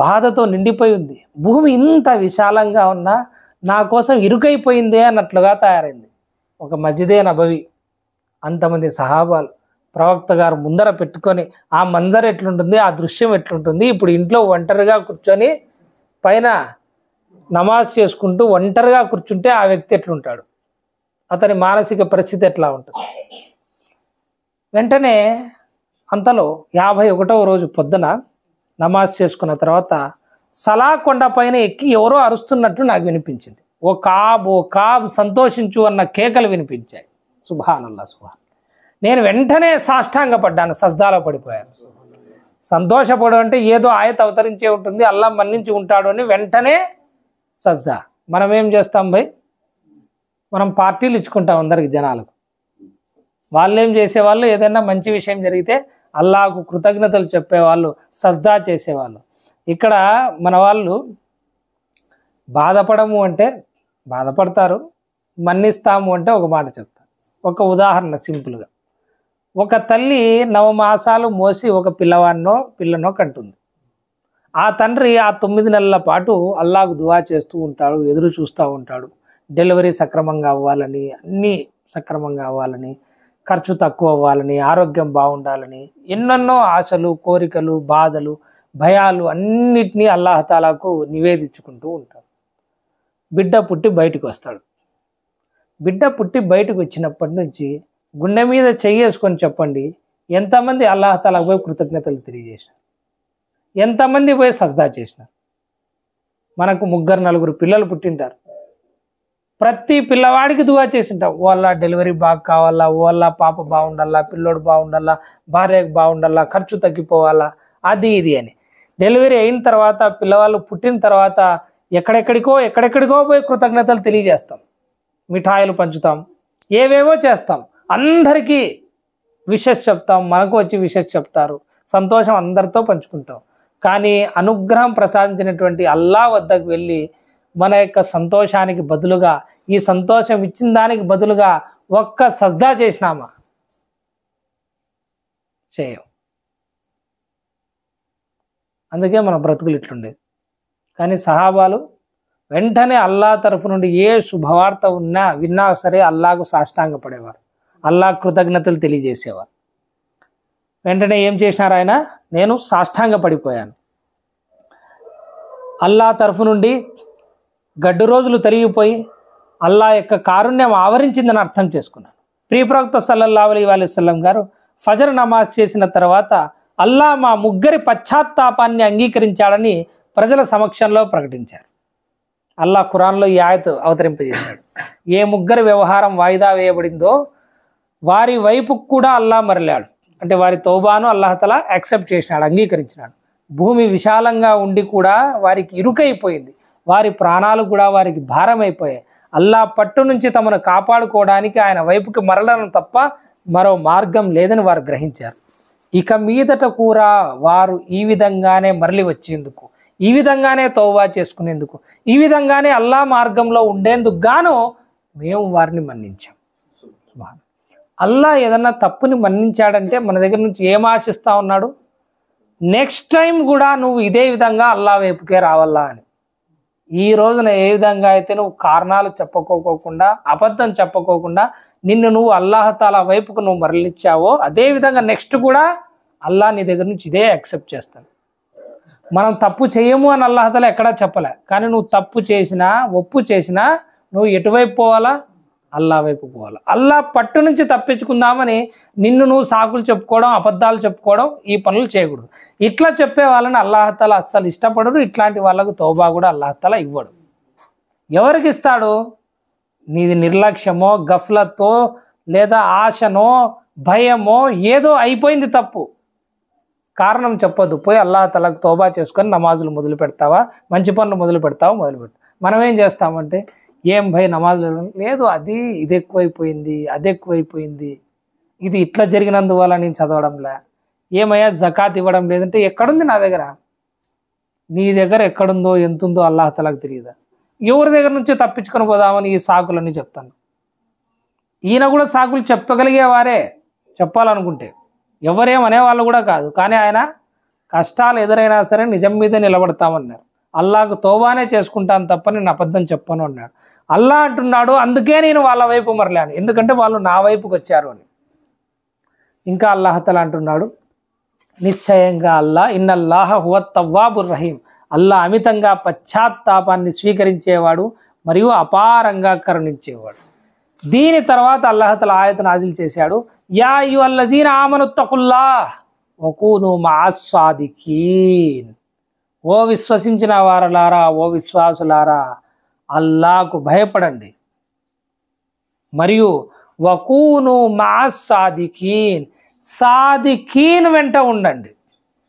బాధతో నిండిపోయి ఉంది, భూమి ఇంత విశాలంగా ఉన్నా నా కోసం ఇరుకైపోయిందే అన్నట్లుగా తయారైంది. ఒక మస్జిదే నబవి, అంతమంది సహాబాలు ప్రవక్త గారు ముందర పెట్టుకొని ఆ మంజర్ ఎట్లుంటుంది, ఆ దృశ్యం ఎట్లుంటుంది. ఇప్పుడు ఇంట్లో ఒంటరిగా కూర్చొని పైన నమాజ్ చేసుకుంటూ ఒంటరిగా కూర్చుంటే ఆ వ్యక్తి ఎట్లుంటాడు, అతని మానసిక పరిస్థితి ఎట్లా ఉంటుంది. వెంటనే అంతలో 51వ రోజు పొద్దున నమాజ్ చేసుకున్న తర్వాత సలా కొండ పైన ఎక్కి ఎవరో అరుస్తున్నట్టు నాకు వినిపించింది. ఓ కాబ్ సంతోషించు అన్న కేకలు వినిపించాయి. సుబ్హానల్లా, సుబ్హాన్. నేను వెంటనే సాష్టాంగపడ్డాను, సజ్దాలో పడిపోయాను. సంతోషపడు అంటే ఏదో ఆయత అవతరించే ఉంటుంది, అల్లా మన్నించి ఉంటాడు అని వెంటనే సజ్దా. మనం ఏం చేస్తాం భయ్, మనం పార్టీలు ఇచ్చుకుంటాం అందరికి జనాలకు. వాళ్ళు ఏం చేసేవాళ్ళు, ఏదైనా మంచి విషయం జరిగితే అల్లాహకు కృతజ్ఞతలు చెప్పేవాళ్ళు, సజ్దా చేసేవాళ్ళు. ఇక్కడ మన వాళ్ళు బాధపడము అంటే బాధపడతారు, మన్నిస్తాము అంటే ఒక మాట చెప్తాను. ఒక ఉదాహరణ సింపుల్గా, ఒక తల్లి 9 మాసాలు మోసి ఒక పిల్లనో కంటుంది. ఆ తండ్రి ఆ 9 నెలల పాటు అల్లాహకు దువా చేస్తూ ఉంటాడు, ఎదురు చూస్తూ ఉంటాడు. డెలివరీ సక్రమంగా అవ్వాలని, అన్నీ సక్రమంగా అవ్వాలని, ఖర్చు తక్కువ అవ్వాలని, ఆరోగ్యం బాగుండాలని, ఎన్నెన్నో ఆశలు, కోరికలు, బాధలు, భయాలు అన్నిటినీ అల్లాహ్ తాలాకు నివేదించుకుంటూ ఉంటాడు. బిడ్డ పుట్టి బయటకు వస్తాడు. బిడ్డ పుట్టి బయటకు వచ్చినప్పటి నుంచి గుండె మీద చెయ్యేసుకొని చెప్పండి, ఎంతమంది అల్లాహ్ తాలాకు పోయి కృతజ్ఞతలు తెలియజేసినారు, ఎంతమంది పోయి సజ్దా చేసినారు. మనకు 3-4 పిల్లలు పుట్టింటారు. ప్రతి పిల్లవాడికి దువా చేసింటాం, వాళ్ళ డెలివరీ బాగా కావాలా, వాళ్ళ పాప బాగుండాలా, పిల్లోడు బాగుండాలా, భార్యకు బాగుండాలా, ఖర్చు తగ్గిపోవాలా, అది ఇది అని. డెలివరీ అయిన తర్వాత, పిల్లవాళ్ళు పుట్టిన తర్వాత ఎక్కడెక్కడికో పోయి కృతజ్ఞతలు తెలియజేస్తాం, మిఠాయిలు పంచుతాం, ఏవేవో చేస్తాం, అందరికీ విషెస్ చెప్తాం, మనకు వచ్చి విషెస్ చెప్తారు, సంతోషం అందరితో పంచుకుంటాం. కానీ అనుగ్రహం ప్రసాదించినటువంటి అల్లాహ్ వద్దకు వెళ్ళి మన యొక్క సంతోషానికి బదులుగా, ఈ సంతోషం ఇచ్చిన దానికి బదులుగా ఒక్క సజ్దా చేసినామా? చేయం. అందుకే మన బ్రతుకులు ఇట్లుండేది. కానీ సహాబాలు వెంటనే అల్లాహ్ తరఫు నుండి ఏ శుభవార్త విన్నా సరే అల్లాహకు సాష్టాంగ పడేవారు, అల్లాహ్ కృతజ్ఞతలు తెలియజేసేవారు. వెంటనే ఏం చేసినారు ఆయన? నేను సాష్టాంగ పడిపోయాను, అల్లాహ్ తరఫు నుండి గడ్డు రోజులు తొలగిపోయి అల్లాహ్ యొక్క కారుణ్యం ఆవరించిందని అర్థం చేసుకున్నాను. ప్రియప్రవక్త సల్లల్లాహు అలైహి వసల్లం గారు ఫజర్ నమాజ్ చేసిన తర్వాత అల్లాహ్ మా ముగ్గురి పశ్చాత్తాపాన్ని అంగీకరించాడని ప్రజల సమక్షంలో ప్రకటించారు. అల్లాహ్ ఖురాన్లో ఈ ఆయత్ అవతరింపజేశాడు. ఏ ముగ్గురి వ్యవహారం వాయిదా వేయబడిందో వారి వైపుకు కూడా అల్లాహ్ మరలాడు. అంటే వారి తౌబాను అల్లాహ్ తఆలా యాక్సెప్ట్ చేసినాడు, అంగీకరించినాడు. భూమి విశాలంగా ఉండి కూడా వారికి ఇరుకైపోయింది, వారి ప్రాణాలు కూడా వారికి భారమైపోయాయి. అల్లాహ్ పట్టు నుంచి తమను కాపాడుకోవడానికి ఆయన వైపుకి మరలడం తప్ప మరో మార్గం లేదని వారు గ్రహించారు. ఇక మీదట కూడా వారు ఈ విధంగానే మరలి వచ్చేందుకు, ఈ విధంగానే తౌబా చేసుకునేందుకు, ఈ విధంగానే అల్లాహ్ మార్గంలో ఉండేందుకు గాను మేము వారిని మన్నించాం. అల్లాహ్ ఏదన్నా తప్పుని మన్నించాడంటే మన దగ్గర నుంచి ఏం ఆశిస్తా ఉన్నాడు? నెక్స్ట్ టైం కూడా నువ్వు ఇదే విధంగా అల్లాహ్ వైపుకే రావాలా అని. ఈ రోజున ఏ విధంగా అయితే నువ్వు కారణాలు చెప్పుకోకుండా, అబద్ధం చెప్పుకోకుండా నిన్ను నువ్వు అల్లాహ్ తాలా వైపుకు నువ్వు మరలిచ్చావో అదే విధంగా నెక్స్ట్ కూడా అల్లాహ్ నీ దగ్గర నుంచి ఇదే యాక్సెప్ట్ చేస్తాడు. మనం తప్పు చేయము అని అల్లాహ్ తాలా ఎక్కడా చెప్పలే. కానీ నువ్వు తప్పు చేసినా, ఒప్పు చేసినా నువ్వు ఎటువైపు పోవాలా? అల్లాహ్ వైపు పోవాలా. అల్లాహ్ పట్టు నుంచి తప్పించుకుందామని నిన్ను నువ్వు సాకులు చెప్పుకోవడం, అబద్ధాలు చెప్పుకోవడం, ఈ పనులు చేయకూడదు. ఇట్లా చెప్పే వాళ్ళని అల్లాహ్ తాలా అస్సలు ఇష్టపడడు. ఇట్లాంటి వాళ్ళకు తౌబా కూడా అల్లాహ్ తాలా ఇవ్వడు. ఎవరికి ఇస్తాడు? నీది నిర్లక్ష్యమో, గఫ్లతో, లేదా ఆశనో, భయమో, ఏదో అయిపోయింది తప్పు, కారణం చెప్పొద్దు. పోయి అల్లాహ్ తాలాకు తౌబా చేసుకొని నమాజులు మొదలు పెడతావా, మంచి పనులు మొదలు పెడతావా, మొదలుపెట్టు. మనం ఏం చేస్తామంటే, ఏం భయ్ నమాజులు లేదు, ఇది ఎక్కువైపోయింది, అది ఎక్కువైపోయింది, ఇది ఇట్లా జరిగినందువల్ల నేను చదవడంలే, ఏమయ్యా జకాత్ ఇవ్వడం లేదంటే ఎక్కడుంది నా దగ్గర? నీ దగ్గర ఎక్కడుందో ఎంతుందో అల్లాహ్ తాలాకు తెలియదా? ఎవరి దగ్గర నుంచో తప్పించుకొని పోదామని ఈ సాకులన్నీ చెప్తాను. ఈయన కూడా సాకులు చెప్పగలిగేవారే చెప్పాలనుకుంటే, ఎవరేమనే వాళ్ళు కూడా కాదు. కానీ ఆయన కష్టాలు ఎదురైనా సరే నిజం మీద నిలబడతామన్నారు. అల్లాహకు తౌబానే చేసుకుంటాను తప్ప నేను అబద్ధం చెప్పను అన్నాడు. అల్లాహ్ అంటున్నాడు, అందుకే నేను వాళ్ళ వైపు మరలాను, ఎందుకంటే వాళ్ళు నా వైపుకి వచ్చారు అని. ఇంకా అల్లాహ్ తాలా అంటున్నాడు, నిశ్చయంగా అల్లాహ్ ఇన్నల్లాహ హువ తవ్వాబుర్ రహీం, అల్లాహ్ అమితంగా పశ్చాత్తాపాన్ని స్వీకరించేవాడు మరియు అపారంగా కరుణించేవాడు. దీని తర్వాత అల్లాహ్ తాలా ఆయత నాజిల్ చేశాడు, యా అయ్యుహల్లజీన ఆమనుత్తఖుల్లాహ్ వకూను మఅస్సాదికీన్, ఓ విశ్వసించిన వారలారా, ఓ విశ్వాసులారా, అల్లాహకు భయపడండి మరియు వకూను మఅస్సాదికీన్, సాదికీన్ వెంట ఉండండి,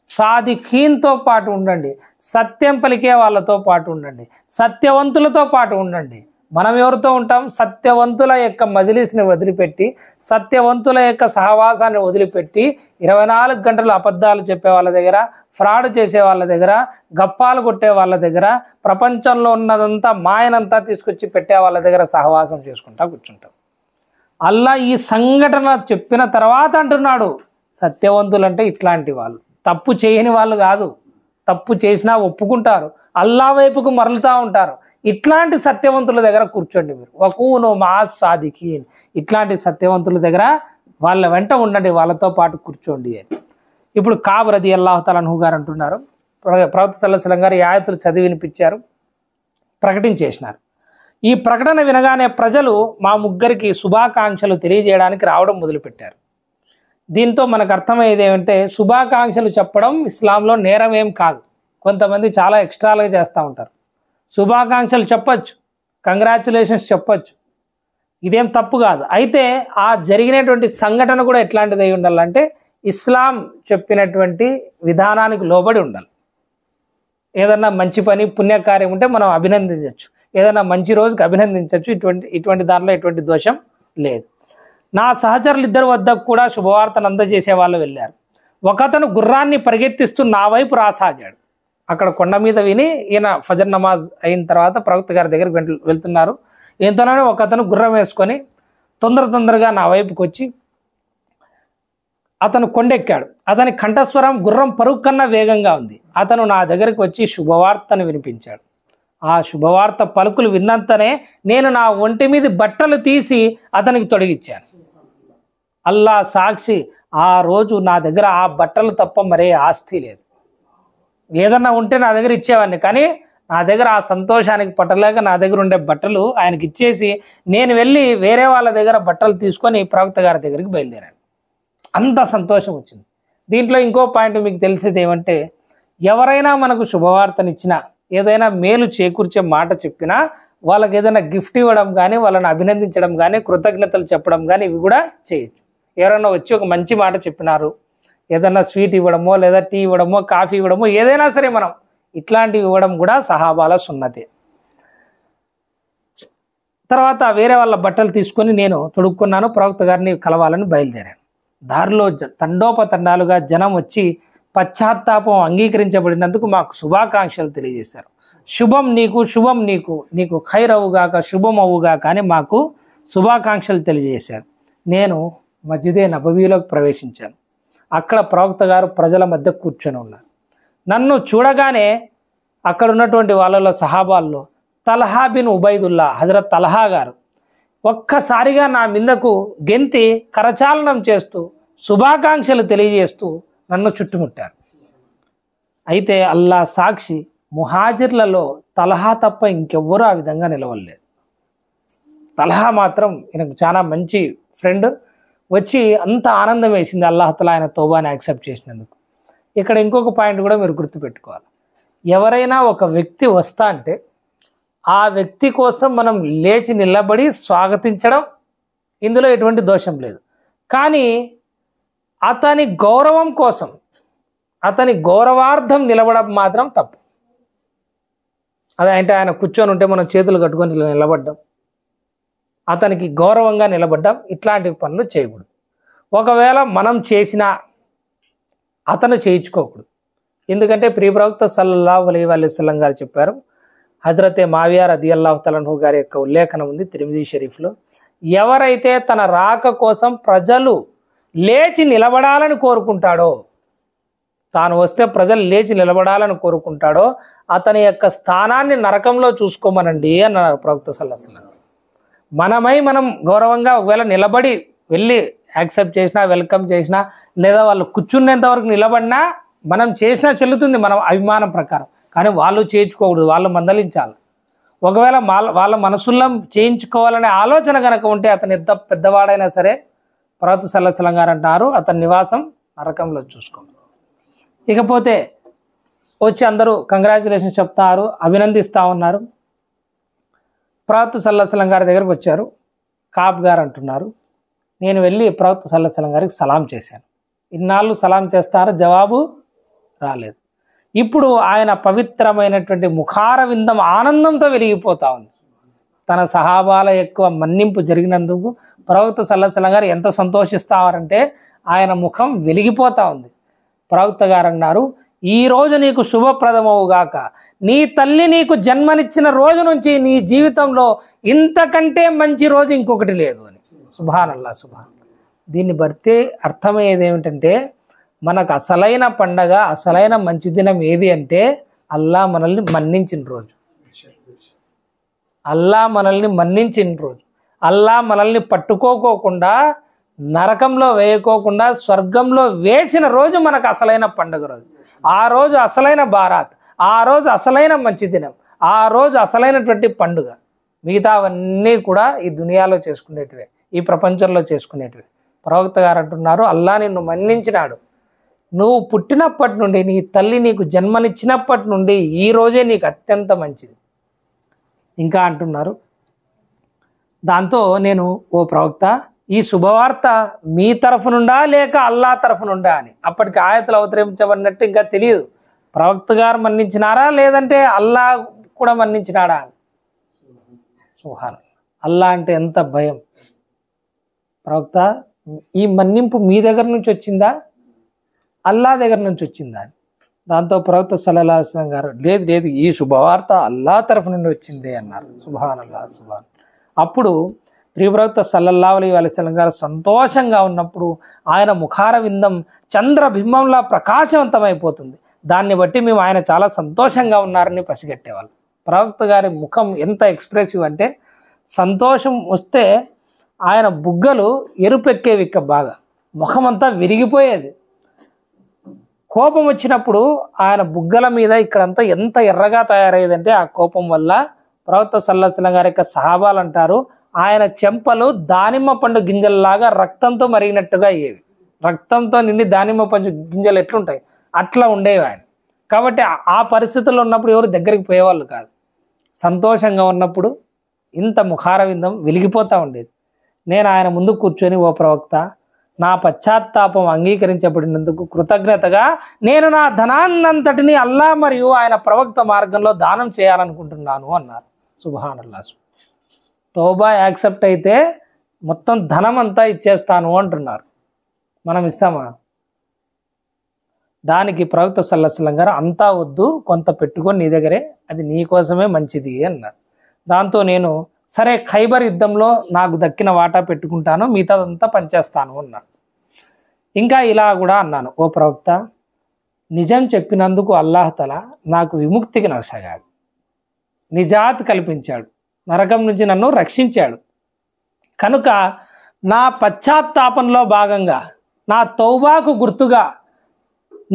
సాదికీన్తో పాటు ఉండండి, సత్యం పలికే వాళ్ళతో పాటు ఉండండి, సత్యవంతులతో పాటు ఉండండి. మనం ఎవరితో ఉంటాం? సత్యవంతుల యొక్క మజిలిస్ని వదిలిపెట్టి, సత్యవంతుల యొక్క సహవాసాన్ని వదిలిపెట్టి 24 గంటలు అబద్ధాలు చెప్పే వాళ్ళ దగ్గర, ఫ్రాడ్ చేసే వాళ్ళ దగ్గర, గప్పాలు కొట్టే వాళ్ళ దగ్గర, ప్రపంచంలో ఉన్నదంతా మాయనంతా తీసుకొచ్చి పెట్టే వాళ్ళ దగ్గర సహవాసం చేసుకుంటా కూర్చుంటాం. అల్లా ఈ సంఘటన చెప్పిన తర్వాత అంటున్నాడు, సత్యవంతులు అంటే ఇట్లాంటి వాళ్ళు, తప్పు చేయని వాళ్ళు కాదు, తప్పు చేసినా ఒప్పుకుంటారు, అల్లా వైపుకు మరలుతూ ఉంటారు. ఇట్లాంటి సత్యవంతుల దగ్గర కూర్చోండి మీరు. వకూను మా సాదికీన్, ఇట్లాంటి సత్యవంతుల దగ్గర వాళ్ళ వెంట ఉండండి, వాళ్ళతో పాటు కూర్చోండి అని. ఇప్పుడు కాబ్ రదియల్లాహు తఆలా అన్హు గారు అంటున్నారు, ప్రవక్త సల్లల్లాహు అలైహి వసల్లం గారు ఈ ఆయతులు చదివి వినిపించారు, ప్రకటించేసినారు. ఈ ప్రకటన వినగానే ప్రజలు మా ముగ్గురికి శుభాకాంక్షలు తెలియజేయడానికి రావడం మొదలుపెట్టారు. దీంతో మనకు అర్థమయ్యేది ఏమంటే, శుభాకాంక్షలు చెప్పడం ఇస్లాంలో నేరం ఏం కాదు. కొంతమంది చాలా ఎక్స్ట్రాలుగా చేస్తూ ఉంటారు. శుభాకాంక్షలు చెప్పచ్చు, కంగ్రాచులేషన్స్ చెప్పచ్చు, ఇదేం తప్పు కాదు. అయితే ఆ జరిగినటువంటి సంఘటన కూడా ఎట్లాంటిది అయి ఉండాలంటే, ఇస్లాం చెప్పినటువంటి విధానానికి లోబడి ఉండాలి. ఏదన్నా మంచి పని పుణ్యకార్యం ఉంటే మనం అభినందించవచ్చు, ఏదైనా మంచి రోజుకి అభినందించవచ్చు. ఇటువంటి దాంట్లో ఎటువంటి దోషం లేదు. నా సహచరులు ఇద్దరు వద్దకు కూడా శుభవార్తను అందజేసే వాళ్ళు వెళ్ళారు. ఒకతను గుర్రాన్ని పరిగెత్తిస్తూ నా వైపు రాసాగాడు. అక్కడ కొండ మీద విని ఈయన ఫజర్ నమాజ్ అయిన తర్వాత ప్రవక్త గారి దగ్గరికి వెళ్తున్నారు. ఎంతలోనే ఒకతను గుర్రం వేసుకొని తొందరగా నా వైపుకి వచ్చి అతను కొండెక్కాడు. అతని కంఠస్వరం గుర్రం పరుగు కన్నా వేగంగా ఉంది. అతను నా దగ్గరికి వచ్చి శుభవార్తను వినిపించాడు. ఆ శుభవార్త పలుకులు విన్నంతనే నేను నా ఒంటి మీద బట్టలు తీసి అతనికి తొడిగిచ్చాను. అల్లా సాక్షి, ఆ రోజు నా దగ్గర ఆ బట్టలు తప్ప మరే ఆస్తి లేదు. ఏదన్నా ఉంటే నా దగ్గర ఇచ్చేవాడిని, కానీ నా దగ్గర ఆ సంతోషానికి పట్టలేక నా దగ్గర ఉండే బట్టలు ఆయనకి ఇచ్చేసి నేను వెళ్ళి వేరే వాళ్ళ దగ్గర బట్టలు తీసుకొని ప్రవక్త గారి దగ్గరికి బయలుదేరాను. అంత సంతోషం వచ్చింది. దీంట్లో ఇంకో పాయింట్ మీకు తెలిసేది ఏమంటే, ఎవరైనా మనకు శుభవార్తనిచ్చినా, ఏదైనా మేలు చేకూర్చే మాట చెప్పినా, వాళ్ళకి ఏదైనా గిఫ్ట్ ఇవ్వడం కానీ, వాళ్ళని అభినందించడం కానీ, కృతజ్ఞతలు చెప్పడం కానీ ఇవి కూడా చేయొచ్చు. ఎవరైనా వచ్చి ఒక మంచి మాట చెప్పినారు, ఏదైనా స్వీట్ ఇవ్వడమో, లేదా టీ ఇవ్వడమో, కాఫీ ఇవ్వడమో, ఏదైనా సరే మనం ఇట్లాంటివి ఇవ్వడం కూడా సహాబాల సున్నతే. తర్వాత వేరే వాళ్ళ బట్టలు తీసుకొని నేను తొడుక్కున్నాను, ప్రవక్త గారిని కలవాలని బయలుదేరాను. దారిలో తండోపతండాలుగా జనం వచ్చి పశ్చాత్తాపం అంగీకరించబడినందుకు మాకు శుభాకాంక్షలు తెలియజేశారు. శుభం నీకు, శుభం నీకు, నీకు ఖైర్ అవుగాక, శుభం అవుగా కానీ మాకు శుభాకాంక్షలు తెలియజేశారు. నేను మస్జిదే నబవీలోకి ప్రవేశించాను. అక్కడ ప్రవక్త గారు ప్రజల మధ్య కూర్చొని ఉన్నారు. నన్ను చూడగానే అక్కడ ఉన్నటువంటి వాళ్ళలో సహాబాల్లో తల్హా బిన్ ఉబైదుల్లా, హజరత్ తల్హా గారు ఒక్కసారిగా నా మీదకు గెంతి కరచాలనం చేస్తూ శుభాకాంక్షలు తెలియజేస్తూ నన్ను చుట్టుముట్టారు. అయితే అల్లా సాక్షి, ముహాజిర్లలో తల్హా తప్ప ఇంకెవ్వరూ ఆ విధంగా నిలవలేదు. తల్హా మాత్రం ఈయనకు చాలా మంచి ఫ్రెండ్, వచ్చి అంత ఆనందం వేసింది అల్లాహ్ తఆలా ఆయన తౌబాని యాక్సెప్ట్ చేసినందుకు. ఇక్కడ ఇంకొక పాయింట్ కూడా మీరు గుర్తుపెట్టుకోవాలి. ఎవరైనా ఒక వ్యక్తి వస్తా అంటే ఆ వ్యక్తి కోసం మనం లేచి నిలబడి స్వాగతించడం, ఇందులో ఎటువంటి దోషం లేదు. కానీ అతని గౌరవం కోసం, అతని గౌరవార్థం నిలబడడం మాత్రం తప్పు. అదే అంటే ఆయన కూర్చొని ఉంటే మనం చేతులు కట్టుకొని నిలబడ్డం, అతనికి గౌరవంగా నిలబడ్డం, ఇట్లాంటి పనులు చేయకూడదు. ఒకవేళ మనం చేసినా అతను చేయించుకోకూడదు. ఎందుకంటే ప్రవక్త సల్లల్లాహు అలైహి వసల్లం గారు చెప్పారు, హజరతే మావియా రదియల్లాహు తఆలా అన్హు గారి యొక్క ఉల్లేఖనం ఉంది తిర్మిజీ షరీఫ్లో, ఎవరైతే తన రాక కోసం ప్రజలు లేచి నిలబడాలని కోరుకుంటాడో, తాను వస్తే ప్రజలు లేచి నిలబడాలని కోరుకుంటాడో, అతని యొక్క స్థానాన్ని నరకంలో చూసుకోమనండి అన్నారు ప్రవక్త సల్లల్లాహు అలైహి వసల్లం. మనం గౌరవంగా ఒకవేళ నిలబడి వెళ్ళి యాక్సెప్ట్ చేసినా, వెల్కమ్ చేసినా, లేదా వాళ్ళు కూర్చునేంత వరకు నిలబడినా మనం చేసినా చెల్లుతుంది మనం అభిమానం ప్రకారం. కానీ వాళ్ళు చేయించుకోకూడదు, వాళ్ళు మందలించాలి. ఒకవేళ వాళ్ళ మనసుల్లో చేయించుకోవాలనే ఆలోచన కనుక ఉంటే అతను ఎంత పెద్దవాడైనా సరే ప్రవక్త సల్లల్లాహు అలైహి వసల్లం గారు అంటారు, అతని నివాసం నరకంలో చూసుకోండి. ఇకపోతే వచ్చి అందరూ కంగ్రాచులేషన్ చెప్తారు, అభినందిస్తూ ఉన్నారు. ప్రవక్త సల్లల్లాహు అలైహి వసల్లం గారి దగ్గరకు వచ్చారు. కాబ్ గారు అంటున్నారు, నేను వెళ్ళి ప్రవక్త సల్లల్లాహు అలైహి వసల్లం గారికి సలాం చేశాను. ఇన్నాళ్ళు సలాం చేస్తారు, జవాబు రాలేదు. ఇప్పుడు ఆయన పవిత్రమైనటువంటి ముఖార విందం ఆనందంతో వెలిగిపోతా ఉంది. తన సహాబాల ఎక్కువ మన్నింపు జరిగినందుకు ప్రవక్త సల్లల్లాహు అలైహి వసల్లం గారు ఎంత సంతోషిస్తారంటే ఆయన ముఖం వెలిగిపోతా ఉంది. ప్రవక్త గారు అన్నారు, ఈ రోజు నీకు శుభప్రదమవుగాక, నీ తల్లి నీకు జన్మనిచ్చిన రోజు నుంచి నీ జీవితంలో ఇంతకంటే మంచి రోజు ఇంకొకటి లేదు అని. సుబ్హానల్లాహ్, సుబ్హాన్. దీన్ని బట్టి అర్థమయ్యేది ఏమిటంటే మనకు అసలైన పండగ, అసలైన మంచి దినం ఏది అంటే అల్లా మనల్ని మన్నించిన రోజు. అల్లా మనల్ని మన్నించిన రోజు, అల్లా మనల్ని పట్టుకోకోకుండా నరకంలో వేయకోకుండా స్వర్గంలో వేసిన రోజు మనకు అసలైన పండుగ రోజు. ఆ రోజు అసలైన బారాత్, ఆ రోజు అసలైన మంచి దినం, ఆ రోజు అసలైనటువంటి పండుగ. మిగతావన్నీ కూడా ఈ దునియాలో చేసుకునేటివే, ఈ ప్రపంచంలో చేసుకునేటివే. ప్రవక్త గారు అంటున్నారు, అల్లా నిన్ను మన్నించినాడు, నువ్వు పుట్టినప్పటి నుండి, నీ తల్లి నీకు జన్మనిచ్చినప్పటి నుండి ఈ రోజే నీకు అత్యంత మంచిది. ఇంకా అంటున్నారు, దాంతో నేను, ఓ ప్రవక్త, ఈ శుభవార్త మీ తరఫు నుండా లేక అల్లా తరఫు నుండా అని. అప్పటికి ఆయతలు అవతరించబడినట్టు ఇంకా తెలియదు, ప్రవక్త గారు మన్నించినారా లేదంటే అల్లా కూడా మన్నించినాడా అని. సుబ్హానల్లాహ్, అల్లా అంటే ఎంత భయం. ప్రవక్త, ఈ మన్నింపు మీ దగ్గర నుంచి వచ్చిందా అల్లా దగ్గర నుంచి వచ్చిందా అని. దాంతో ప్రవక్త సల్లల్లాహు అలైహి వసల్లం గారు, లేదు లేదు, ఈ శుభవార్త అల్లా తరఫు నుండి వచ్చింది అన్నారు. సుబ్హానల్లాహ్, సుబ్హాన్. అప్పుడు ప్రియప్రవక్త సల్లల్లాహు అలైహి వసల్లం గారు సంతోషంగా ఉన్నప్పుడు ఆయన ముఖార విందం చంద్రబింబంలా ప్రకాశవంతమైపోతుంది. దాన్ని బట్టి మేము ఆయన చాలా సంతోషంగా ఉన్నారని పసిగట్టేవాళ్ళు. ప్రవక్త గారి ముఖం ఎంత ఎక్స్ప్రెసివ్ అంటే సంతోషం వస్తే ఆయన బుగ్గలు ఎరుపెక్కేవి, ఇక్క బాగా ముఖం అంతా విరిగిపోయేది. కోపం వచ్చినప్పుడు ఆయన బుగ్గల మీద ఇక్కడంతా ఎంత ఎర్రగా తయారయ్యేదంటే ఆ కోపం వల్ల. ప్రవక్త సల్లల్లాహు అలైహి వసల్లం గారి యొక్క సహాబాలు అంటారు, ఆయన చెంపలు దానిమ్మ పండు గింజలలాగా రక్తంతో మరిగినట్టుగా అయ్యేవి. రక్తంతో నిండి దానిమ్మ పండు గింజలు ఎట్లుంటాయి అట్లా ఉండేవి ఆయన. కాబట్టి ఆ పరిస్థితుల్లో ఉన్నప్పుడు ఎవరు దగ్గరికి పోయేవాళ్ళు కాదు. సంతోషంగా ఉన్నప్పుడు ఇంత ముఖార విందం వెలిగిపోతూ ఉండేది. నేను ఆయన ముందు కూర్చొని, ఓ ప్రవక్త, నా పశ్చాత్తాపం అంగీకరించబడినందుకు కృతజ్ఞతగా నేను నా ధనాన్నంతటిని అల్లా మరియు ఆయన ప్రవక్త మార్గంలో దానం చేయాలనుకుంటున్నాను అన్నారు. సుబ్హానల్లాహ్. తౌబా యాక్సెప్ట్ అయితే మొత్తం ధనం అంతా ఇచ్చేస్తాను అంటున్నారు. మనం ఇస్తామా? దానికి ప్రవక్త సల్లల్లాహు అలైహి వసల్లం గారు, అంతా వద్దు, కొంత పెట్టుకొని నీ దగ్గరే, అది నీ కోసమే మంచిది అన్నారు. దాంతో నేను, సరే, ఖైబర్ యుద్ధంలో నాకు దక్కిన వాటా పెట్టుకుంటాను, మిగతాదంతా పనిచేస్తాను అన్నాను. ఇంకా ఇలా కూడా అన్నాను, ఓ ప్రవక్త, నిజం చెప్పినందుకు అల్లాహ్ తఆలా నాకు విముక్తికి నొసగాడు, నిజాత్ కల్పించాడు, నరకం నుంచి నన్ను రక్షించాడు. కనుక నా పశ్చాత్తాపంలో భాగంగా, నా తౌబాకు గుర్తుగా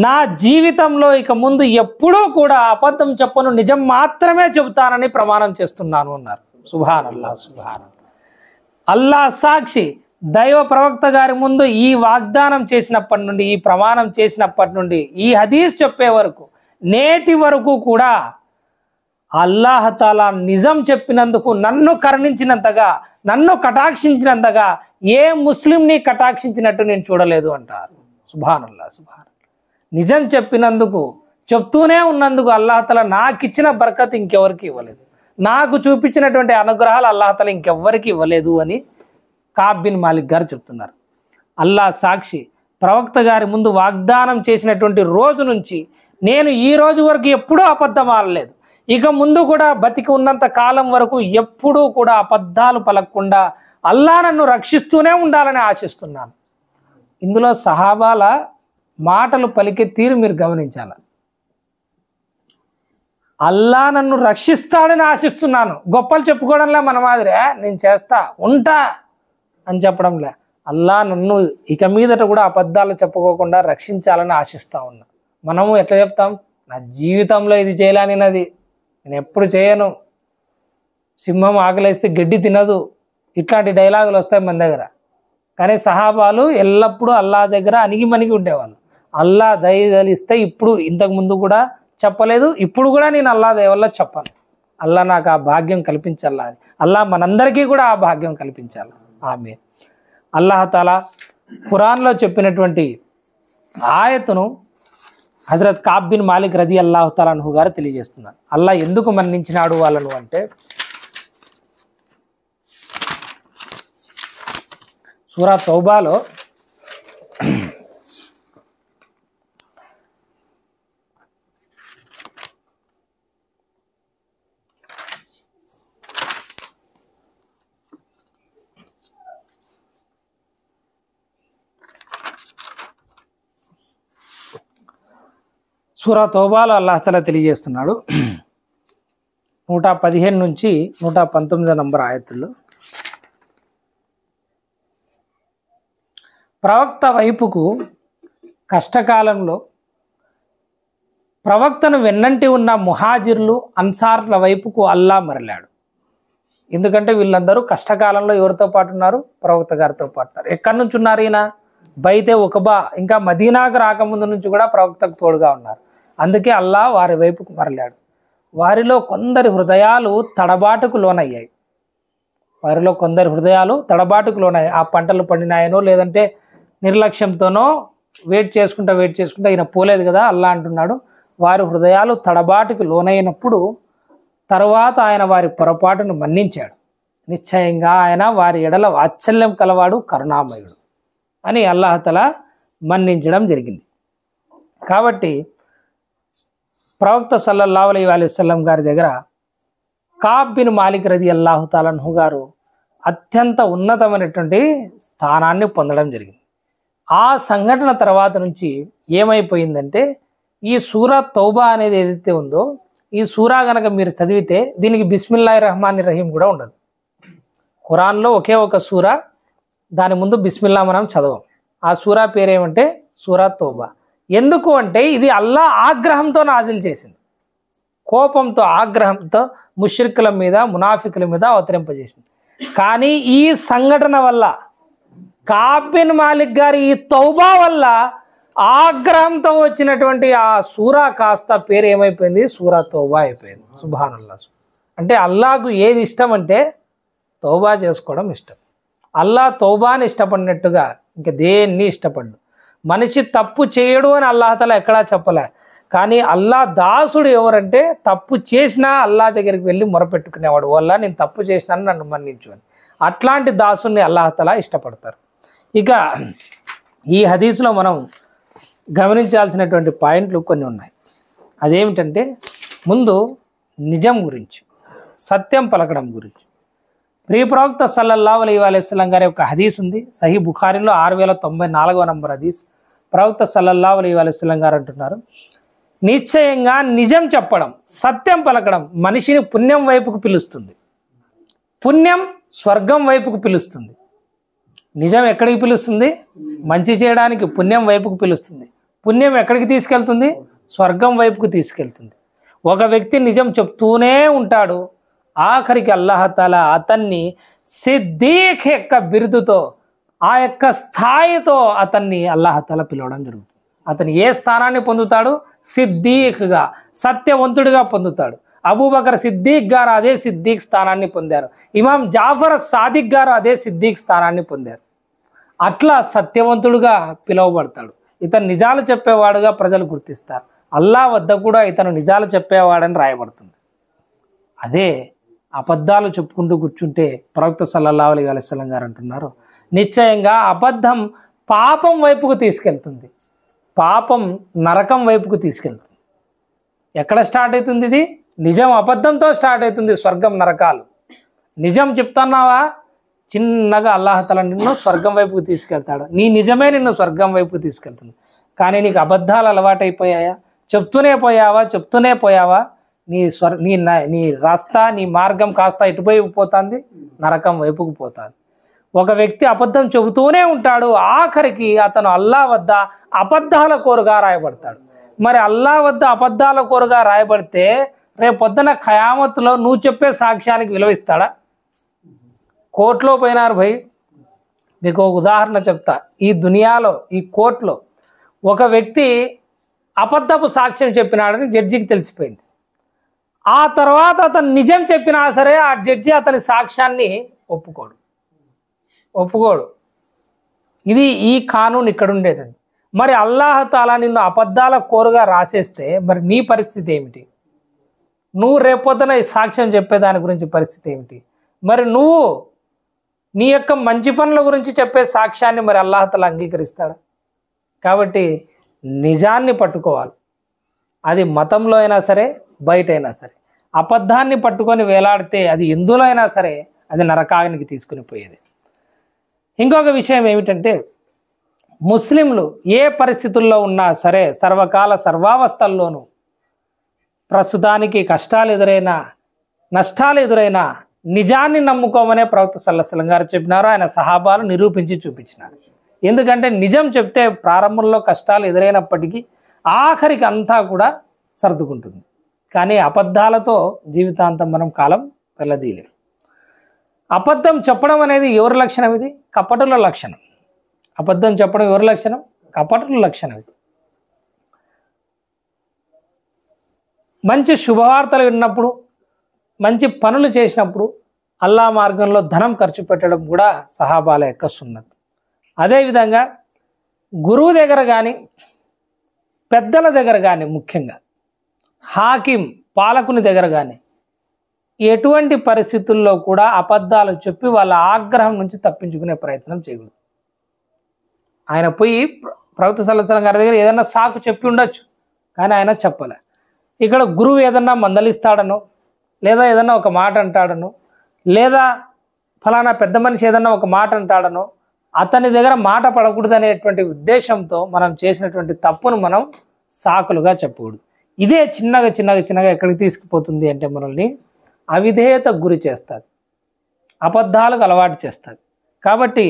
నా జీవితంలో ఇక ముందు ఎప్పుడూ కూడా అబద్ధం చెప్పను, నిజం మాత్రమే చెబుతానని ప్రమాణం చేస్తున్నాను అన్నారు. సుబ్హానల్లాహ్, సుబ్హానల్లాహ్. అల్లా సాక్షి, దైవ ప్రవక్త గారి ముందు ఈ వాగ్దానం చేసినప్పటి నుండి, ఈ ప్రమాణం చేసినప్పటి నుండి, ఈ హదీస్ చెప్పే వరకు, నేటి వరకు కూడా అల్లాహ్ తఆలా నిజం చెప్పినందుకు నన్ను కరుణించినంతగా, నన్ను కటాక్షించినంతగా ఏ ముస్లింని కటాక్షించినట్టు నేను చూడలేదు అంటారు. సుబ్హానల్లాహ్, సుబ్హానల్లాహ్. నిజం చెప్పినందుకు, చెప్తూనే ఉన్నందుకు అల్లాహ్ తఆలా నాకు ఇచ్చిన బర్కత్ ఇంకెవరికి ఇవ్వలేదు, నాకు చూపించినటువంటి అనుగ్రహాలు అల్లాహ్ తఆలా ఇంకెవ్వరికి ఇవ్వలేదు అని కాబ్ బిన్ మాలిక్ గారు చెప్తున్నారు. అల్లాహ్ సాక్షి, ప్రవక్త గారి ముందు వాగ్దానం చేసినటువంటి రోజు నుంచి నేను ఈ రోజు వరకు ఎప్పుడూ అబద్ధం ఆడలేదు. ఇక ముందు కూడా బతికి ఉన్నంత కాలం వరకు ఎప్పుడూ కూడా అబద్ధాలు పలకకుండా అల్లాహ్ నన్ను రక్షిస్తూనే ఉండాలని ఆశిస్తున్నాను. ఇందులో సహాబాల మాటలు పలికే తీరు మీరు గమనించాలి. అల్లాహ్ నన్ను రక్షిస్తాడని ఆశిస్తున్నాను, గొప్పలు చెప్పుకోవడంలే మన మాదిరే, నేను చేస్తా ఉంటా అని చెప్పడంలే. అల్లాహ్ నన్ను ఇక మీదట కూడా అబద్ధాలు చెప్పుకోకుండా రక్షించాలని ఆశిస్తా ఉన్నా. మనము ఎట్లా చెప్తాం, నా జీవితంలో ఇది చేయలేనినది, నేను ఎప్పుడు చేయను, సింహం ఆకలేస్తే గడ్డి తినదు, ఇట్లాంటి డైలాగులు వస్తాయి మన దగ్గర. కానీ సహాబాలు ఎల్లప్పుడూ అల్లాహ్ దగ్గర అణిగిమణిగి ఉండేవాళ్ళు. అల్లాహ్ దయదలిస్తే ఇప్పుడు, ఇంతకుముందు కూడా చెప్పలేదు, ఇప్పుడు కూడా నేను అల్లాహ్ దయ వల్ల చెప్పను. అల్లాహ్ నాకు ఆ భాగ్యం కల్పించాలా అని, అల్లాహ్ మనందరికీ కూడా ఆ భాగ్యం కల్పించాలి. ఆమీన్. అల్లాహ్ తఆలా ఖురాన్లో చెప్పినటువంటి ఆయతును హజరత్ కాబ్ బిన్ మాలిక్ రదియల్లాహు తఆలా అన్హు గారు తెలియజేస్తున్నారు. అల్లాహ్ ఎందుకు మన్నించినాడు వాళ్ళను అంటే, సూరా తౌబాలో సూరా తౌబాలో అల్లాహ్ తఆలా తెలియజేస్తున్నాడు 115 నుంచి 119 నంబర్ ఆయతుల్లో, ప్రవక్త వైపుకు కష్టకాలంలో ప్రవక్తను వెన్నంటి ఉన్న ముహాజిర్లు అన్సార్ల వైపుకు అల్లా మరలాడు. ఎందుకంటే వీళ్ళందరూ కష్టకాలంలో ఎవరితో పాటు ఉన్నారు? ప్రవక్త గారితో పాటు ఉన్నారు. ఎక్కడి నుంచి ఉన్నారు? ఈయన బైతే ఉకబా, ఇంకా మదీనాకు రాకముందు నుంచి కూడా ప్రవక్తకు తోడుగా ఉన్నారు. అందుకే అల్లా వారి వైపుకు మరలాడు. వారిలో కొందరి హృదయాలు తడబాటుకు లోనయ్యాయి. ఆ పంటలు పండినాయనో లేదంటే నిర్లక్ష్యంతోనో వెయిట్ చేసుకుంటా ఈయన పోలేదు కదా, అల్లా అంటున్నాడు వారి హృదయాలు తడబాటుకు లోనైనప్పుడు తర్వాత ఆయన వారి పొరపాటును మన్నించాడు. నిశ్చయంగా ఆయన వారి ఎడల వాత్సల్యం కలవాడు, కరుణామయుడు అని అల్లాహ్ తఆలా మన్నించడం జరిగింది. కాబట్టి ప్రవక్త సల్లల్లాహు అలైహి వసల్లం గారి దగ్గర కాబ్ బిన్ మాలిక్ రదియల్లాహు తఆలా అన్హు గారు అత్యంత ఉన్నతమైనటువంటి స్థానాన్ని పొందడం జరిగింది. ఆ సంఘటన తర్వాత నుంచి ఏమైపోయిందంటే, ఈ సూరా తౌబా అనేది ఏదైతే ఉందో, ఈ సూరా గనక మీరు చదివితే దీనికి బిస్మిల్లాహిర్ రహమానిర్ రహీం కూడా ఉండదు. ఖురాన్లో ఒకే ఒక సూరా, దాని ముందు బిస్మిల్లా మనం చదవం. ఆ సూరా పేరేమంటే సూరా తౌబా. ఎందుకు అంటే ఇది అల్లా ఆగ్రహంతో నాజిల్ చేసింది, కోపంతో ఆగ్రహంతో ముష్రికుల మీద మునాఫికుల మీద అవతరింపజేసింది. కానీ ఈ సంఘటన వల్ల కాబ్ బిన్ మాలిక్ గారి ఈ తౌబా వల్ల ఆగ్రహంతో వచ్చినటువంటి ఆ సూరా కాస్త పేరు ఏమైపోయింది? సూరా తౌబా అయిపోయింది. సుబ్హానల్లాహ్. అంటే అల్లాహకు ఏది ఇష్టం అంటే తౌబా చేసుకోవడం ఇష్టం. అల్లా తౌబాని ఇష్టపడినట్టుగా ఇంకా దేన్ని ఇష్టపడ్డు. మనిషి తప్పు చేయడు అని అల్లాహ్ తఆలా ఎక్కడా చెప్పలే. కానీ అల్లా దాసుడు ఎవరంటే తప్పు చేసినా అల్లా దగ్గరికి వెళ్ళి మొరపెట్టుకునేవాడు, వల్ల నేను తప్పు చేసినాను నన్ను మన్నించు అని. అట్లాంటి దాసుని అల్లాహ్ తఆలా ఇష్టపడతారు. ఇక ఈ హదీస్లో మనం గమనించాల్సినటువంటి పాయింట్లు కొన్ని ఉన్నాయి. అదేమిటంటే, ముందు నిజం గురించి, సత్యం పలకడం గురించి. ప్రవక్త సల్లల్లాహు అలైహి వసల్లం గారి యొక్క హదీస్ ఉంది సహీ బుఖారీలో 6094వ నంబర్ హదీస్. ప్రవక్త సల్లల్లాహు అలైహి వసల్లం గారు అంటున్నారు, నిశ్చయంగా నిజం చెప్పడం, సత్యం పలకడం మనిషిని పుణ్యం వైపుకు పిలుస్తుంది. పుణ్యం స్వర్గం వైపుకు పిలుస్తుంది. నిజం ఎక్కడికి పిలుస్తుంది? మంచి చేయడానికి పుణ్యం వైపుకు పిలుస్తుంది. పుణ్యం ఎక్కడికి తీసుకెళ్తుంది? స్వర్గం వైపుకు తీసుకెళ్తుంది. ఒక వ్యక్తి నిజం చెప్తూనే ఉంటాడు, ఆఖరికి అల్లాహ్ తఆలా అతన్ని సిద్దీక్ యొక్క బిరుదుతో, ఆ యొక్క స్థాయితో అతన్ని అల్లాహ్ తఆలా పిలవడం జరుగుతుంది. అతను ఏ స్థానాన్ని పొందుతాడు? సిద్దీక్గా, సత్యవంతుడిగా పొందుతాడు. అబూబకర్ సిద్దీక్ గారు అదే సిద్దీక్ స్థానాన్ని పొందారు. ఇమాం జాఫర్ సాదిక్ గారు అదే సిద్దీక్ స్థానాన్ని పొందారు. అట్లా సత్యవంతుడుగా పిలువబడతాడు. ఇతను నిజాలు చెప్పేవాడుగా ప్రజలు గుర్తిస్తారు. అల్లా వద్ద కూడా ఇతను నిజాలు చెప్పేవాడని రాయబడుతుంది. అదే అబద్ధాలు చెప్పుకుంటూ కూర్చుంటే ప్రవక్త సల్లల్లాహు అలైహి వసల్లం గారు అంటున్నారు, నిశ్చయంగా అబద్ధం పాపం వైపుకు తీసుకెళ్తుంది. పాపం నరకం వైపుకు తీసుకెళ్తుంది. ఎక్కడ స్టార్ట్ అవుతుంది ఇది? నిజం అబద్ధంతో స్టార్ట్ అవుతుంది స్వర్గం నరకాలు. నిజం చెప్తున్నావా, చిన్నగా అల్లాహ్ తఆలా నిన్ను స్వర్గం వైపుకు తీసుకెళ్తాడు. నీ నిజమే నిన్ను స్వర్గం వైపుకు తీసుకెళ్తుంది. కానీ నీకు అబద్ధాలు అలవాటైపోయాయా? చెప్తూనే పోయావా? నీ రాస్తా, నీ మార్గం కాస్త ఎటువైపు పోతుంది? నరకం వైపుకు పోతుంది. ఒక వ్యక్తి అబద్ధం చెబుతూనే ఉంటాడు, ఆఖరికి అతను అల్లా వద్ద అబద్ధాల కోరుగా రాయబడతాడు. మరి అల్లా వద్ద అబద్ధాల కోరుగా రాయబడితే రేపు పొద్దున ఖయామత్తులో నువ్వు చెప్పే సాక్ష్యానికి విలువిస్తాడా? కోర్టులో పోయినారు భయ్, మీకు ఒక ఉదాహరణ చెప్తా. ఈ దునియాలో, ఈ కోర్టులో ఒక వ్యక్తి అబద్ధపు సాక్ష్యం చెప్పినాడని జడ్జికి తెలిసిపోయింది. ఆ తర్వాత అతను నిజం చెప్పినా సరే ఆ జడ్జి అతని సాక్ష్యాన్ని ఒప్పుకోడు. ఇది ఈ కానూన్ ఇక్కడ ఉండేదండి. మరి అల్లాహ్ తఆలా నిన్ను అబద్ధాల కోరుగా రాసేస్తే మరి నీ పరిస్థితి ఏమిటి? నువ్వు రేపొద్దున ఈ సాక్ష్యం చెప్పేదాని గురించి పరిస్థితి ఏమిటి? మరి నువ్వు నీ యొక్క మంచి పనుల గురించి చెప్పే సాక్ష్యాన్ని మరి అల్లాహ్ అంగీకరిస్తాడు. కాబట్టి నిజాన్ని పట్టుకోవాలి. అది మతంలో అయినా సరే, బయట అయినా సరే. అబద్ధాన్ని పట్టుకొని వేలాడితే అది ఎందులో అయినా సరే అది నరకానికి తీసుకుని పోయేది. ఇంకొక విషయం ఏమిటంటే, ముస్లింలు ఏ పరిస్థితుల్లో ఉన్నా సరే, సర్వకాల సర్వావస్థల్లోనూ ప్రస్తుతానికి కష్టాలు ఎదురైనా, నష్టాలు ఎదురైనా నిజాన్ని నమ్ముకోమనే ప్రవక్త సల్లల్లాహు అలైహి వసల్లం గారు చెప్పినారు. ఆయన సహాబాలు నిరూపించి చూపించినారు. ఎందుకంటే నిజం చెప్తే ప్రారంభంలో కష్టాలు ఎదురైనప్పటికీ ఆఖరికి అంతా కూడా సర్దుకుంటుంది. కానీ అబద్ధాలతో జీవితాంతం మనం కాలం వెళ్ళదీయలేం. అబద్ధం చెప్పడం అనేది ఎవరి లక్షణం? ఇది కపటుల లక్షణం. అబద్ధం చెప్పడం ఎవరి లక్షణం? కపటుల లక్షణం. ఇది మంచి శుభవార్తలు విన్నప్పుడు, మంచి పనులు చేసినప్పుడు అల్లా మార్గంలో ధనం ఖర్చు పెట్టడం కూడా సహాబాల యొక్క సున్నత్. అదేవిధంగా గురువు దగ్గర కానీ, పెద్దల దగ్గర కానీ, ముఖ్యంగా హాకిం పాలకుని దగ్గర కానీ ఎటువంటి పరిస్థితుల్లో కూడా అబద్ధాలు చెప్పి వాళ్ళ ఆగ్రహం నుంచి తప్పించుకునే ప్రయత్నం చేయకూడదు. ఆయన పోయి ప్రవక్త సల్లల్లాహు అలైహి వసల్లం గారి దగ్గర ఏదన్నా సాకు చెప్పి ఉండొచ్చు, కానీ ఆయన చెప్పలే. ఇక్కడ గురువు ఏదన్నా మందలిస్తాడనో, లేదా ఏదన్నా ఒక మాట అంటాడనో, లేదా ఫలానా పెద్ద మనిషి ఏదన్నా ఒక మాట అంటాడనో అతని దగ్గర మాట పడకూడదు అనేటువంటి ఉద్దేశంతో మనం చేసినటువంటి తప్పును మనం సాకులుగా చెప్పకూడదు. ఇదే చిన్నగా ఎక్కడికి తీసుకుపోతుంది అంటే మనల్ని అవిధేయత గురి చేస్తుంది, అబద్ధాలకు అలవాటు చేస్తుంది. కాబట్టి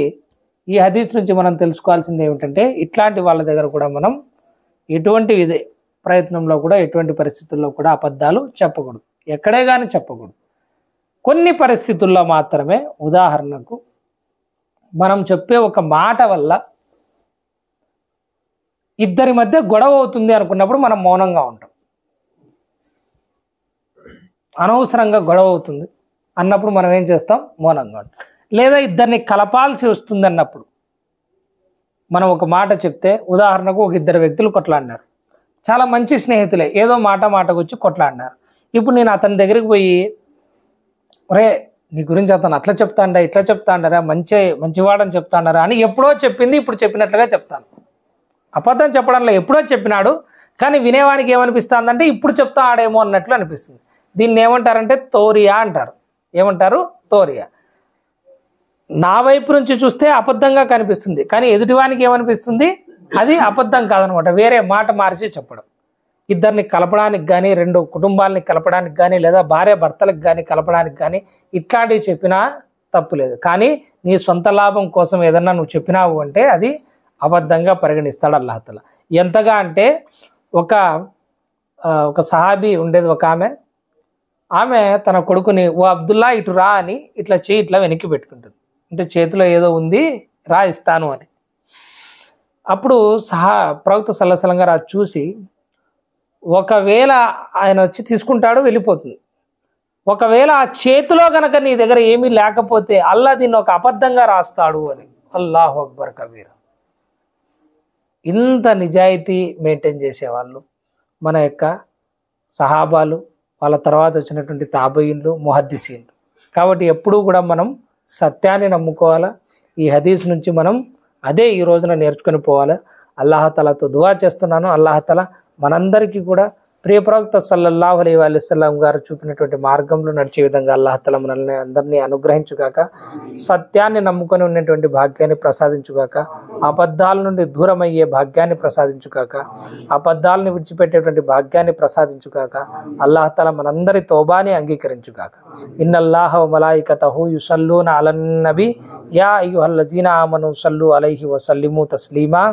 ఈ హదీస్ నుంచి మనం తెలుసుకోవాల్సింది ఏమిటంటే, ఇట్లాంటి వాళ్ళ దగ్గర కూడా మనం ఎటువంటి ప్రయత్నంలో కూడా, ఎటువంటి పరిస్థితుల్లో కూడా అబద్ధాలు చెప్పకూడదు, ఎక్కడే కానీ చెప్పకూడదు. కొన్ని పరిస్థితుల్లో మాత్రమే, ఉదాహరణకు మనం చెప్పే ఒక మాట వల్ల ఇద్దరి మధ్య గొడవ అవుతుంది అనుకున్నప్పుడు మనం మౌనంగా ఉంటాం. అనవసరంగా గొడవ అవుతుంది అన్నప్పుడు మనం ఏం చేస్తాం? మౌనంగా ఉంటాం. లేదా ఇద్దరిని కలపాల్సి వస్తుంది అన్నప్పుడు మనం ఒక మాట చెప్తే, ఉదాహరణకు ఒక ఇద్దరు వ్యక్తులు కొట్లాడినారు, చాలా మంచి స్నేహితులే, ఏదో మాటకు వచ్చి కొట్లాడినారు. ఇప్పుడు నేను అతని దగ్గరికి పోయి, ఒరే నీ గురించి అతను అట్లా చెప్తాండా, ఇట్లా చెప్తాండారా, మంచివాడని చెప్తాండారా అని ఎప్పుడో చెప్పింది ఇప్పుడు చెప్పినట్లుగా చెప్తాను. అబద్ధం చెప్పడంలో ఎప్పుడో చెప్పినాడు, కానీ వినేవానికి ఏమనిపిస్తుందంటే ఇప్పుడు చెప్తా ఆడేమో అన్నట్లు అనిపిస్తుంది. దీన్ని ఏమంటారంటే తోరియా అంటారు. ఏమంటారు? తోరియా. నా వైపు నుంచి చూస్తే అబద్ధంగా కనిపిస్తుంది, కానీ ఎదుటివానికి ఏమనిపిస్తుంది? అది అబద్ధం కాదనమాట, వేరే మాట మార్చి చెప్పడం. ఇద్దరిని కలపడానికి కానీ, రెండు కుటుంబాలని కలపడానికి కానీ, లేదా భార్య భర్తలకు కానీ కలపడానికి కానీ ఇట్లాంటివి చెప్పినా తప్పు లేదు. కానీ నీ సొంత లాభం కోసం ఏదన్నా నువ్వు చెప్పినావు అంటే అది అబద్ధంగా పరిగణిస్తాడు అల్లాహ్ తఆలా. ఎంతగా అంటే ఒక సహాబీ ఉండేది, ఒక ఆమె తన కొడుకుని, ఓ అబ్దుల్లా ఇటు రా అని ఇట్లా చేయి ఇట్లా వెనక్కి పెట్టుకుంటుంది. అంటే చేతిలో ఏదో ఉంది, రా ఇస్తాను అని. అప్పుడు ప్రవక్త సల్లల్లాహు అలైహి వసల్లం గారు అది చూసి, ఒకవేళ ఆయన వచ్చి తీసుకుంటాడు, వెళ్ళిపోతుంది. ఒకవేళ ఆ చేతిలో గనక నీ దగ్గర ఏమీ లేకపోతే అల్లా దీన్ని ఒక అబద్ధంగా రాస్తాడు అని. అల్లాహు అక్బర్ కబీర్. ఇంత నిజాయితీ మెయింటైన్ చేసేవాళ్ళు మన యొక్క సహాబాలు, వాళ్ళ తర్వాత వచ్చినటువంటి తాబీయిన్లు, ముహద్దిసీన్లు. కాబట్టి ఎప్పుడూ కూడా మనం సత్యాన్ని నమ్ముకోవాలా. ఈ హదీస్ నుంచి మనం అదే ఈ రోజున నేర్చుకొని పోవాలి. అల్లాహ్ తఆలాతో దువా చేస్తున్నాను, అల్లాహ్ తఆలా మనందరికీ కూడా ప్రియ ప్రవక్త సల్లల్లాహు అలైహి వసల్లం గారు చూపినటువంటి మార్గంలో నడిచే విధంగా అల్లాహ్ తఆలా మనల్ని అందరినీ అనుగ్రహించుగాక. సత్యాన్ని నమ్ముకొని ఉన్నటువంటి భాగ్యాన్ని ప్రసాదించుగాక. అబద్ధాల నుండి దూరమయ్యే భాగ్యాన్ని ప్రసాదించుగాక. అబద్ధాలను విడిచిపెట్టేటువంటి భాగ్యాన్ని ప్రసాదించుగాక. అల్లాహ్ తఆలా మనందరి తౌబాని అంగీకరించుగాక. ఇన్నల్లాహ వ మలాయికతహు యుసల్లూన అలన్ నబీ యా అయ్యుహల్లజీన ఆమను సల్లు అలైహి వసల్లిము తస్లీమా.